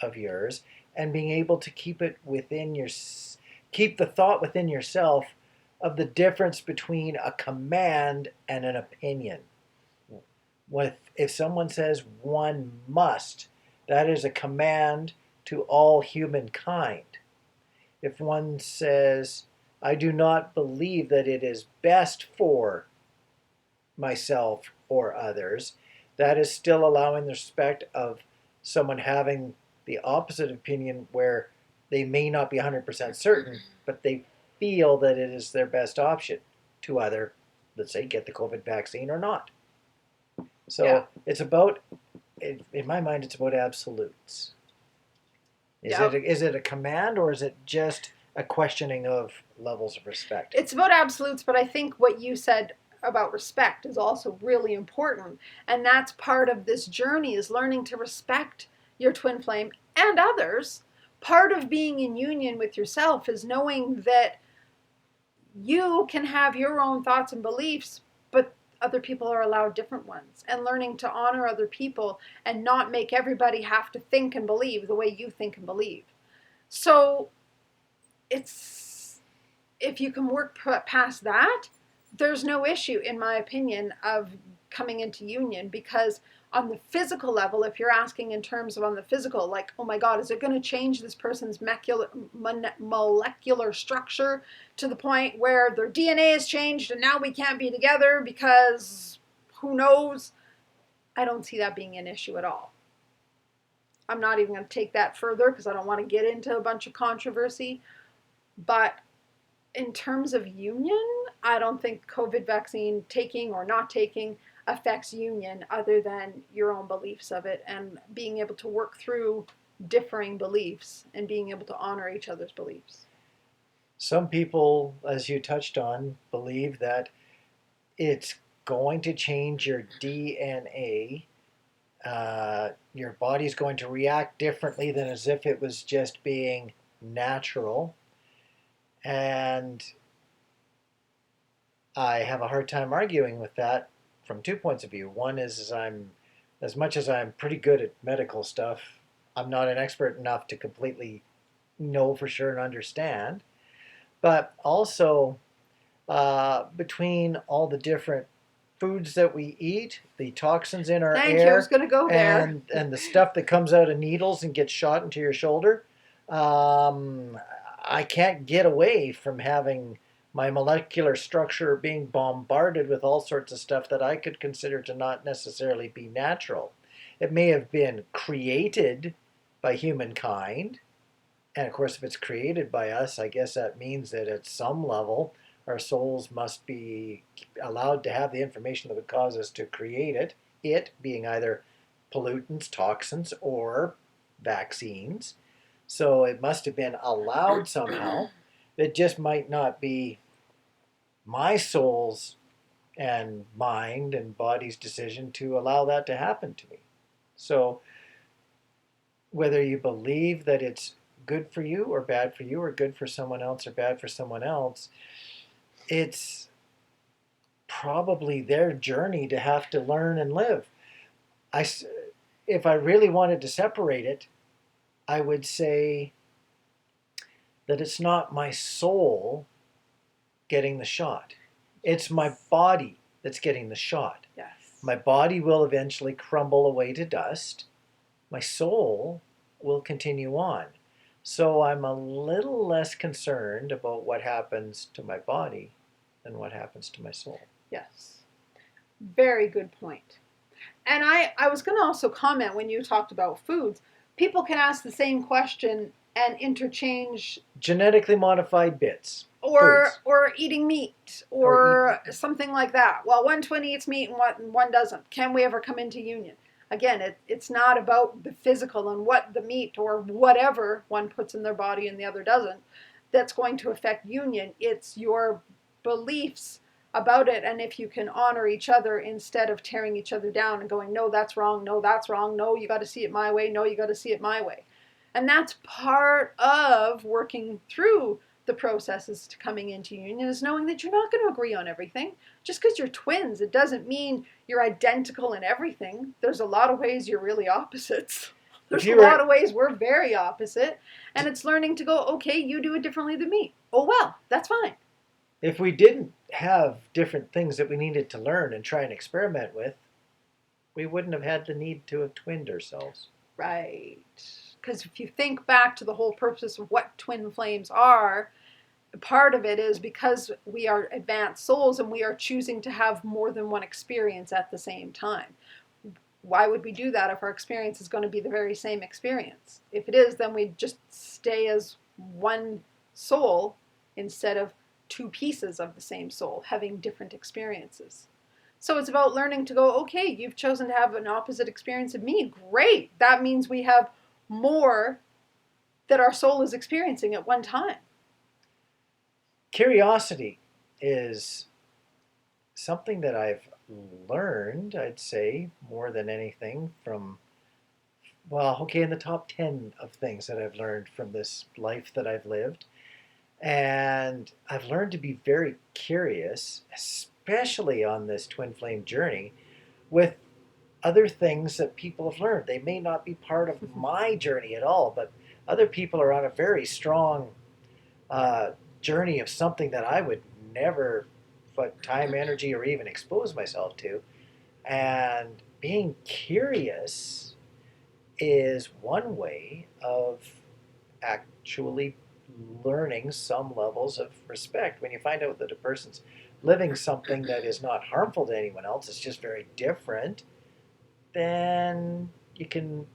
Speaker 1: of yours and being able to keep the thought within yourself of the difference between a command and an opinion. If someone says one must, that is a command to all humankind. If one says, I do not believe that it is best for myself or others, that is still allowing the respect of someone having the opposite opinion where they may not be 100% certain, but they feel that it is their best option to either, let's say, get the COVID vaccine or not. So
Speaker 2: Yeah.
Speaker 1: it's about, in my mind, it's about absolutes. Is it a command or is it just a questioning of levels of respect?
Speaker 2: It's about absolutes, but I think what you said about respect is also really important. And that's part of this journey, is learning to respect your twin flame and others. Part of being in union with yourself is knowing that you can have your own thoughts and beliefs, but other people are allowed different ones, and learning to honor other people and not make everybody have to think and believe the way you think and believe. So it's, if you can work past that, there's no issue, in my opinion, of coming into union, because on the physical level, if you're asking in terms of on the physical, like, oh my God, is it going to change this person's molecular structure to the point where their DNA is changed and now we can't be together because who knows? I don't see that being an issue at all. I'm not even going to take that further because I don't want to get into a bunch of controversy, but in terms of union, I don't think COVID vaccine taking or not taking affects union other than your own beliefs of it and being able to work through differing beliefs and being able to honor each other's beliefs.
Speaker 1: Some people, as you touched on, believe that it's going to change your DNA. Your body's going to react differently than as if it was just being natural. And I have a hard time arguing with that from 2 points of view. One is I'm, as much as I'm pretty good at medical stuff, I'm not an expert enough to completely know for sure and understand. But also, between all the different foods that we eat, the toxins in our
Speaker 2: Thank you. I was
Speaker 1: air,
Speaker 2: going to go there.
Speaker 1: and the stuff that comes out of needles and gets shot into your shoulder, um, I can't get away from having my molecular structure being bombarded with all sorts of stuff that I could consider to not necessarily be natural. It may have been created by humankind, and of course, if it's created by us, I guess that means that at some level, our souls must be allowed to have the information that would cause us to create it, it being either pollutants, toxins, or vaccines. So it must have been allowed somehow. It just might not be my soul's and mind and body's decision to allow that to happen to me. So whether you believe that it's good for you or bad for you or good for someone else or bad for someone else, it's probably their journey to have to learn and live. I, if I really wanted to separate it, I would say that it's not my soul getting the shot. It's my body that's getting the shot.
Speaker 2: Yes.
Speaker 1: My body will eventually crumble away to dust. My soul will continue on. So I'm a little less concerned about what happens to my body than what happens to my soul.
Speaker 2: Yes. Very good point. And I was going to also comment when you talked about foods. People can ask the same question and interchange
Speaker 1: Genetically modified bits.
Speaker 2: or eating meat or something like that. Well, one twin eats meat and one doesn't. Can we ever come into union? Again, it's not about the physical and what the meat or whatever one puts in their body and the other doesn't that's going to affect union. It's your beliefs about it, and if you can honor each other instead of tearing each other down and going, no, that's wrong, no, that's wrong, no, you got to see it my way, no, you got to see it my way. And that's part of working through the processes to coming into union, is knowing that you're not going to agree on everything. Just because you're twins, it doesn't mean you're identical in everything. There's a lot of ways you're really opposites. There's a lot of ways we're very opposite. And it's learning to go, okay, you do it differently than me. Oh, well, that's fine.
Speaker 1: If we didn't have different things that we needed to learn and try and experiment with, we wouldn't have had the need to have twinned ourselves.
Speaker 2: Right. Because if you think back to the whole purpose of what twin flames are, part of it is because we are advanced souls and we are choosing to have more than one experience at the same time. Why would we do that if our experience is going to be the very same experience? If it is, then we just stay as one soul instead of two pieces of the same soul having different experiences. So it's about learning to go, okay, you've chosen to have an opposite experience of me. Great. That means we have more that our soul is experiencing at one time.
Speaker 1: Curiosity is something that I've learned, I'd say, more than anything from, well, okay, in the top 10 of things that I've learned from this life that I've lived. And I've learned to be very curious, especially on this twin flame journey, with other things that people have learned. They may not be part of my journey at all, but other people are on a very strong journey of something that I would never put time, energy, or even expose myself to. And being curious is one way of actually learning some levels of respect. When you find out that a person's living something that is not harmful to anyone else, it's just very different, then you can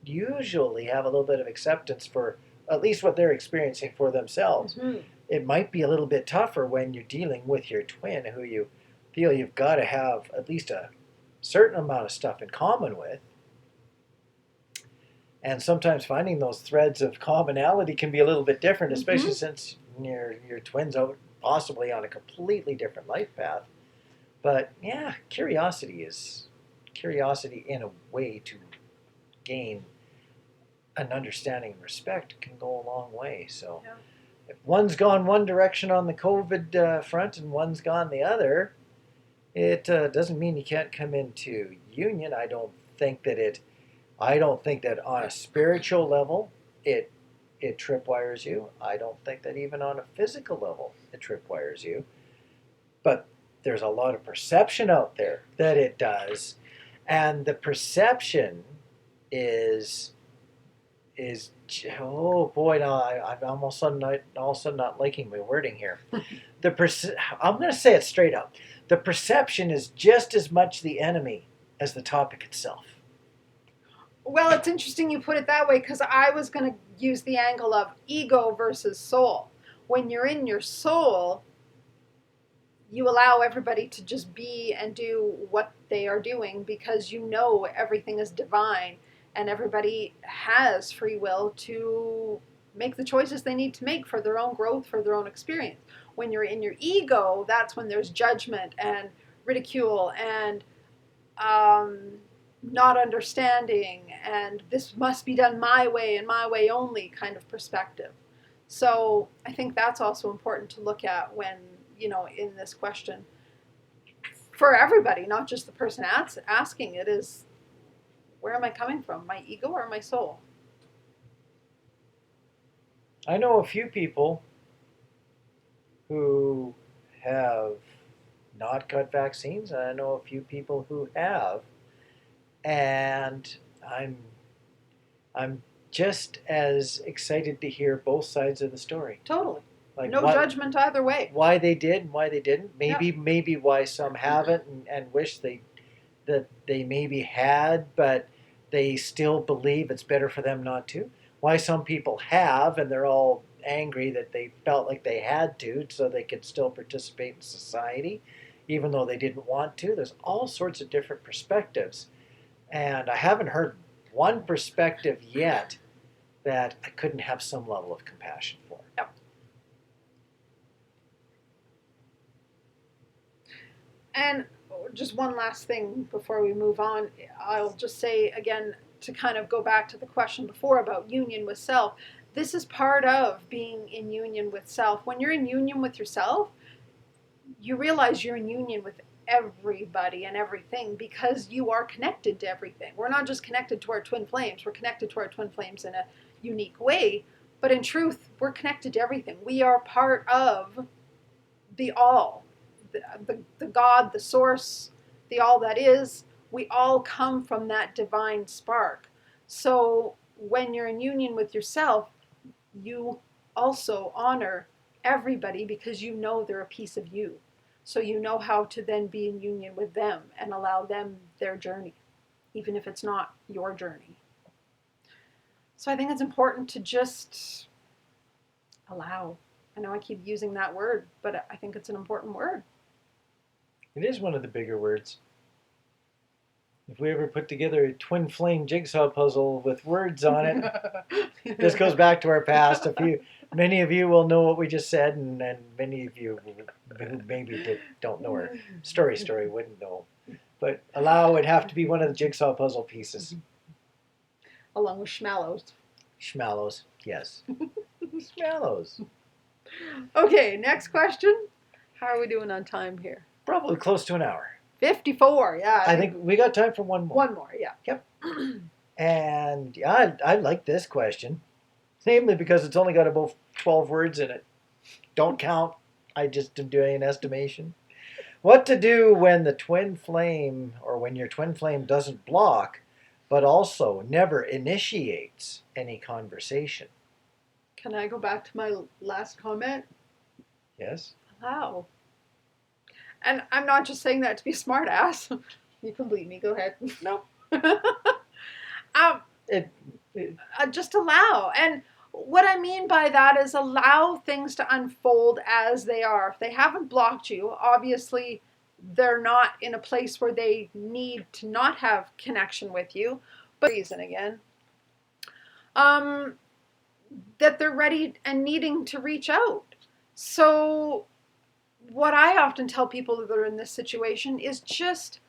Speaker 1: usually have a little bit of acceptance for at least what they're experiencing for themselves.
Speaker 2: Mm-hmm.
Speaker 1: it might be a little bit tougher when you're dealing with your twin who you feel you've got to have at least a certain amount of stuff in common with. And sometimes finding those threads of commonality can be a little bit different, especially since your twins out possibly on a completely different life path. But yeah, curiosity in a way to gain an understanding and respect can go a long way. So
Speaker 2: Yeah.
Speaker 1: if one's gone one direction on the COVID front and one's gone the other, it doesn't mean you can't come into union. I don't think that on a spiritual level it tripwires you. I don't think that even on a physical level it tripwires you. But there's a lot of perception out there that it does, and the perception is oh boy, now I'm all of a sudden not liking my wording here. I'm going to say it straight up. The perception is just as much the enemy as the topic itself.
Speaker 2: Well, it's interesting you put it that way, because I was going to use the angle of ego versus soul. When you're in your soul, you allow everybody to just be and do what they are doing, because you know everything is divine and everybody has free will to make the choices they need to make for their own growth, for their own experience. When you're in your ego, that's when there's judgment and ridicule and not understanding and this must be done my way and my way only kind of perspective. So I think that's also important to look at when, in this question for everybody, not just the person asking it, is where am I coming from, my ego or my soul?
Speaker 1: I know a few people who have not got vaccines, and I know a few people who have, and I'm just as excited to hear both sides of the story.
Speaker 2: Totally.
Speaker 1: Like
Speaker 2: no judgment either way.
Speaker 1: Why they did and why they didn't. Maybe
Speaker 2: Yeah.
Speaker 1: maybe why some haven't and wish that they maybe had, but they still believe it's better for them not to. Why some people have and they're all angry that they felt like they had to so they could still participate in society even though they didn't want to. There's all sorts of different perspectives. And I haven't heard one perspective yet that I couldn't have some level of compassion for.
Speaker 2: Yep. And just one last thing before we move on, I'll just say again, to kind of go back to the question before about union with self, this is part of being in union with self. When you're in union with yourself, you realize you're in union with everybody and everything because you are connected to everything. We're not just connected to our twin flames, we're connected to our twin flames in a unique way, but in truth, we're connected to everything. We are part of the all. The God, the source, the all that is, we all come from that divine spark. So when you're in union with yourself, you also honor everybody because you know they're a piece of you. So you know how to then be in union with them and allow them their journey, even if it's not your journey. So I think it's important to just allow. I know I keep using that word, but I think it's an important word.
Speaker 1: It is one of the bigger words. If we ever put together a twin flame jigsaw puzzle with words on it, this goes back to our past. Many of you will know what we just said, and many of you who maybe don't know our story wouldn't know. But allow would have to be one of the jigsaw puzzle pieces.
Speaker 2: Along with schmallows.
Speaker 1: Schmallows, yes. Schmallows.
Speaker 2: Okay, next question. How are we doing on time here?
Speaker 1: Probably close to an hour.
Speaker 2: 54, yeah.
Speaker 1: I think we got time for one more.
Speaker 2: One more, yeah.
Speaker 1: Yep. And yeah, I like this question. Namely because it's only got about 12 words in it. Don't count. I just am doing an estimation. What to do when the twin flame, or when your twin flame doesn't block, but also never initiates any conversation?
Speaker 2: Can I go back to my last comment? Yes. Allow. And I'm not just saying that to be a smart ass. You can bleep me. Go ahead.
Speaker 1: No.
Speaker 2: Just allow. And what I mean by that is allow things to unfold as they are. If they haven't blocked you, obviously they're not in a place where they need to not have connection with you. But reason again, um, that they're ready and needing to reach out. So what I often tell people that are in this situation is just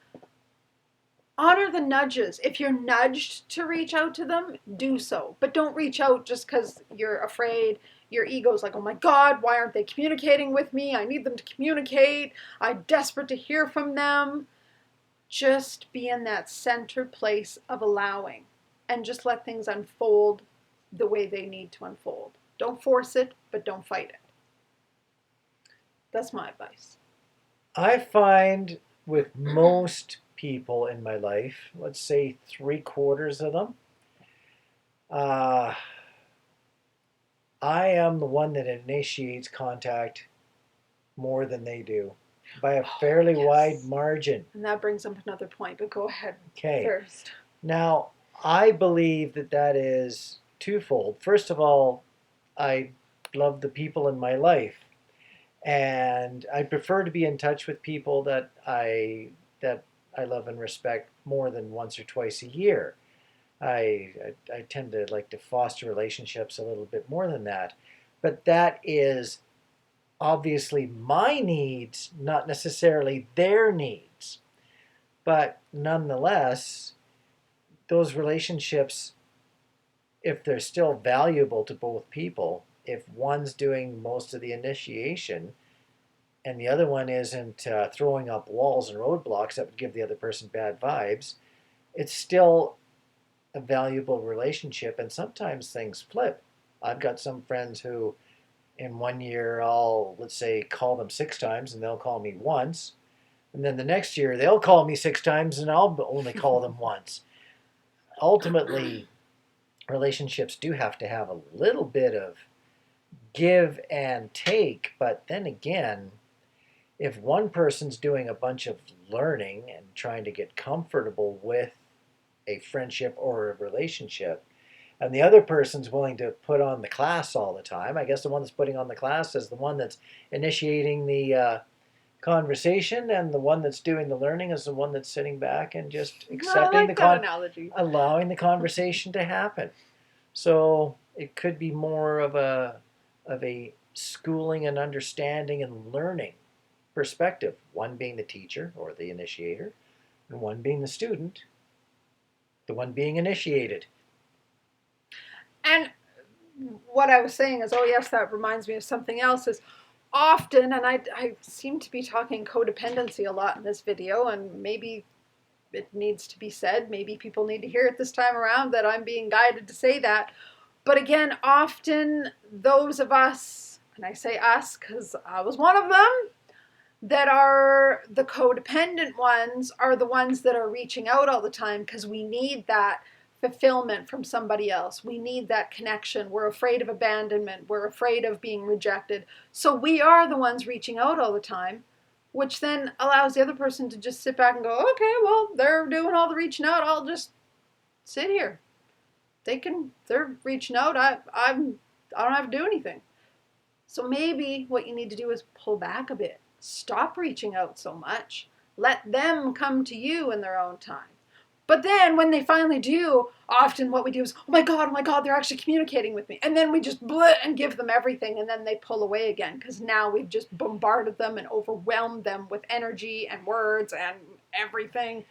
Speaker 2: honor the nudges. If you're nudged to reach out to them, do so. But don't reach out just because you're afraid. Your ego's like, oh my God, why aren't they communicating with me? I need them to communicate. I'm desperate to hear from them. Just be in that center place of allowing and just let things unfold the way they need to unfold. Don't force it, but don't fight it. That's my advice.
Speaker 1: I find with most people in my life, let's say 3/4 of them, uh, I am the one that initiates contact more than they do by a fairly wide
Speaker 2: Yes.
Speaker 1: margin.
Speaker 2: And that brings up another point, but go ahead
Speaker 1: Okay.
Speaker 2: first.
Speaker 1: Now, I believe that that is twofold. First of all, I love the people in my life, and I prefer to be in touch with people that I love and respect more than once or twice a year. I tend to like to foster relationships a little bit more than that, but that is obviously my needs, not necessarily their needs. But nonetheless, those relationships, if they're still valuable to both people, if one's doing most of the initiation and the other one isn't throwing up walls and roadblocks that would give the other person bad vibes, it's still a valuable relationship. And sometimes things flip. I've got some friends who, in one year, I'll, let's say, call them 6 times and they'll call me once. And then the next year, they'll call me 6 times and I'll only call them once. Ultimately, relationships do have to have a little bit of give and take, but then again, if one person's doing a bunch of learning and trying to get comfortable with a friendship or a relationship, and the other person's willing to put on the class all the time, I guess the one that's putting on the class is the one that's initiating the conversation, and the one that's doing the learning is the one that's sitting back and just
Speaker 2: I
Speaker 1: accepting
Speaker 2: like that analogy.
Speaker 1: allowing the conversation to happen. So it could be more of a schooling and understanding and learning perspective. One being the teacher or the initiator, and one being the student, the one being initiated.
Speaker 2: And what I was saying is, oh yes, that reminds me of something else. Is often, and I seem to be talking codependency a lot in this video, and maybe it needs to be said. Maybe people need to hear it this time around that I'm being guided to say that. But again, often those of us, and I say us because I was one of them, that are the codependent ones are the ones that are reaching out all the time because we need that fulfillment from somebody else. We need that connection. We're afraid of abandonment. We're afraid of being rejected. So we are the ones reaching out all the time, which then allows the other person to just sit back and go, okay, well, they're doing all the reaching out. I'll just sit here. They're reaching out. I don't have to do anything. So maybe what you need to do is pull back a bit. Stop reaching out so much. Let them come to you in their own time. But then when they finally do, often what we do is, oh my God, they're actually communicating with me. And then we just bleh and give them everything, and then they pull away again because now we've just bombarded them and overwhelmed them with energy and words and everything.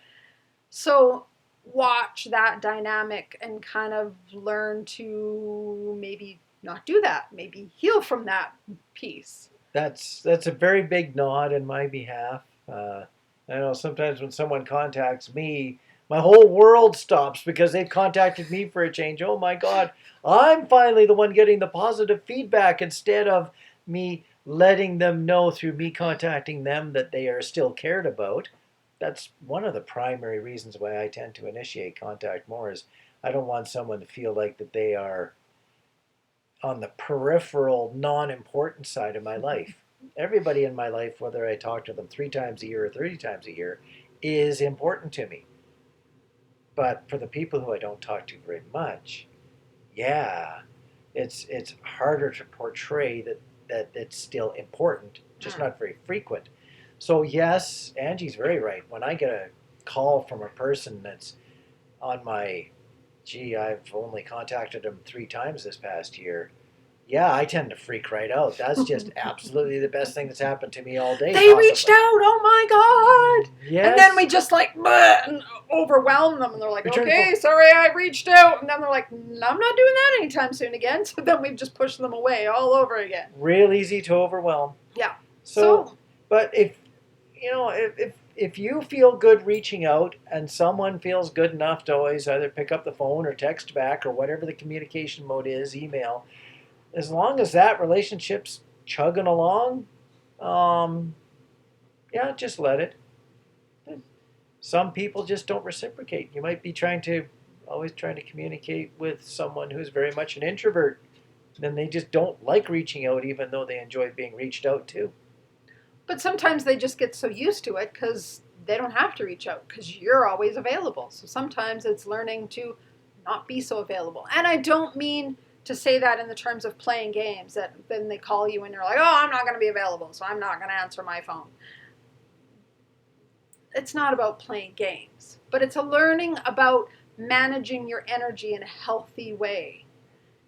Speaker 2: So watch that dynamic and kind of learn to maybe not do that, maybe heal from that piece.
Speaker 1: That's a very big nod in my behalf. I know sometimes when someone contacts me, my whole world stops because they've contacted me for a change. Oh my God, I'm finally the one getting the positive feedback instead of me letting them know through me contacting them that they are still cared about. That's one of the primary reasons why I tend to initiate contact more is I don't want someone to feel like that they are on the peripheral, non-important side of my life. Everybody in my life, whether I talk to them 3 times a year or 30 times a year, is important to me. But for the people who I don't talk to very much, yeah, it's harder to portray that it's still important, just
Speaker 2: Mm.
Speaker 1: not very frequent. So yes, Angie's very right. When I get a call from a person that's on my, gee, I've only contacted them 3 times this past year. Yeah, I tend to freak right out. That's just absolutely the best thing that's happened to me all day,
Speaker 2: They reached
Speaker 1: possibly.
Speaker 2: out. Oh my God. And then we
Speaker 1: Yes.
Speaker 2: just like bleh, and overwhelm them. And they're like,
Speaker 1: Return
Speaker 2: okay,
Speaker 1: phone.
Speaker 2: sorry, I reached out. And then they're like, "No, I'm not doing that anytime soon again." So then we just push them away all over again.
Speaker 1: Real easy to overwhelm.
Speaker 2: Yeah.
Speaker 1: So,
Speaker 2: So,
Speaker 1: but if you know, if you feel good reaching out and someone feels good enough to always either pick up the phone or text back or whatever the communication mode is, email, as long as that relationship's chugging along, um, yeah, just let it. Some people just don't reciprocate. You might be always trying to communicate with someone who's very much an introvert. Then they just don't like reaching out, even though they enjoy being reached out to.
Speaker 2: but sometimes they just get so used to it because they don't have to reach out because you're always available. So sometimes it's learning to not be so available. And I don't mean to say that in the terms of playing games that then they call you and you're like, oh, I'm not going to be available, so I'm not going to answer my phone. It's not about playing games, but it's a learning about managing your energy in a healthy way.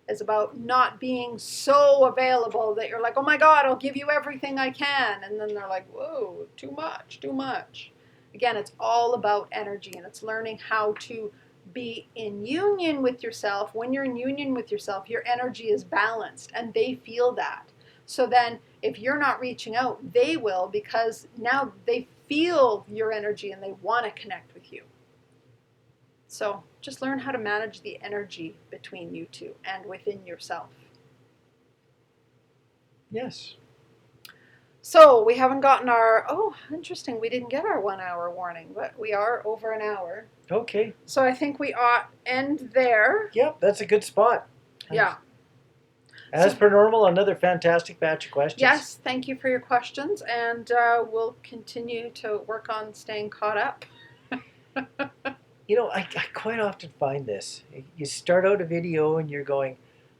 Speaker 2: It's about not being so available that you're like, oh my God, I'll give you everything I can. And then they're like, whoa, too much, too much. Again, it's all about energy, and it's learning how to be in union with yourself. When you're in union with yourself, your energy is balanced, and they feel that. So then if you're not reaching out, they will, because now they feel your energy and they want to connect with you. So just learn how to manage the energy between you two and within yourself.
Speaker 1: Yes.
Speaker 2: So we haven't gotten our, oh, interesting, we didn't get our 1 hour warning, but we are over an hour.
Speaker 1: Okay.
Speaker 2: So I think we ought end there.
Speaker 1: Yep, that's a good spot.
Speaker 2: Yeah.
Speaker 1: As
Speaker 2: So-
Speaker 1: per normal, another fantastic batch of questions.
Speaker 2: Yes, thank you for your questions, and we'll continue to work on staying caught up.
Speaker 1: You know, I quite often find this. You start out a video and you're going,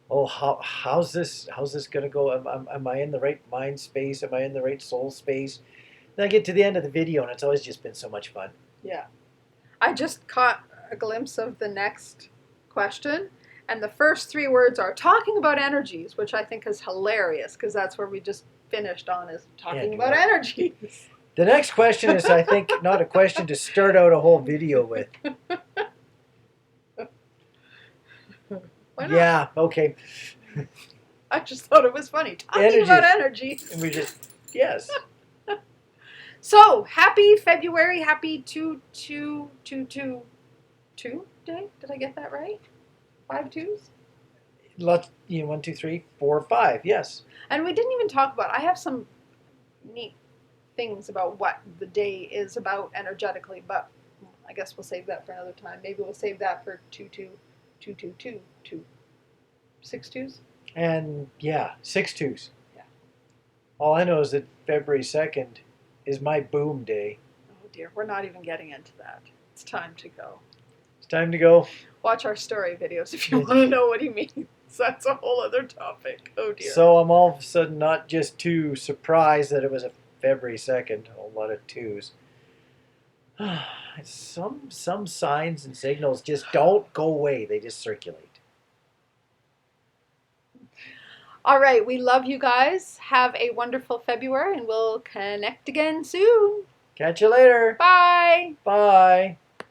Speaker 1: "Oh, how's this gonna go? Am I in the right mind space? Am I in the right soul space?" Then I get to the end of the video and it's always just been so much fun.
Speaker 2: Yeah. I just caught a glimpse of the next question, and the first 3 words are talking about energies, which I think is hilarious because that's where we just finished on, is talking
Speaker 1: Yeah,
Speaker 2: about
Speaker 1: right.
Speaker 2: energies.
Speaker 1: The next question is, I think, not a question to start out a whole video with.
Speaker 2: Why not?
Speaker 1: Yeah, okay.
Speaker 2: I just thought it was funny. Talking
Speaker 1: Energies.
Speaker 2: about energies.
Speaker 1: And we just, yes.
Speaker 2: So, happy February. Happy 2 day. Did I get that right? 5 twos?
Speaker 1: Lots, 1, 2, 3, 4, 5, yes.
Speaker 2: And we didn't even talk about, I have some neat things about what the day is about energetically, but I guess we'll save that for another time. Maybe we'll save that for 2 2 2 2 2 2 6 twos.
Speaker 1: And yeah, 6 twos.
Speaker 2: Yeah.
Speaker 1: All I know is that February 2nd is my boom day.
Speaker 2: Oh dear, we're not even getting into that. It's time to go.
Speaker 1: It's time to go.
Speaker 2: Watch our story videos if you want to know what he means. That's a whole other topic. Oh dear.
Speaker 1: So I'm all of a sudden not just too surprised that it was a February 2nd, a lot of twos. Some signs and signals just don't go away. They just circulate.
Speaker 2: All right, we love you guys. Have a wonderful February, and we'll connect again soon.
Speaker 1: Catch you later.
Speaker 2: Bye.
Speaker 1: Bye.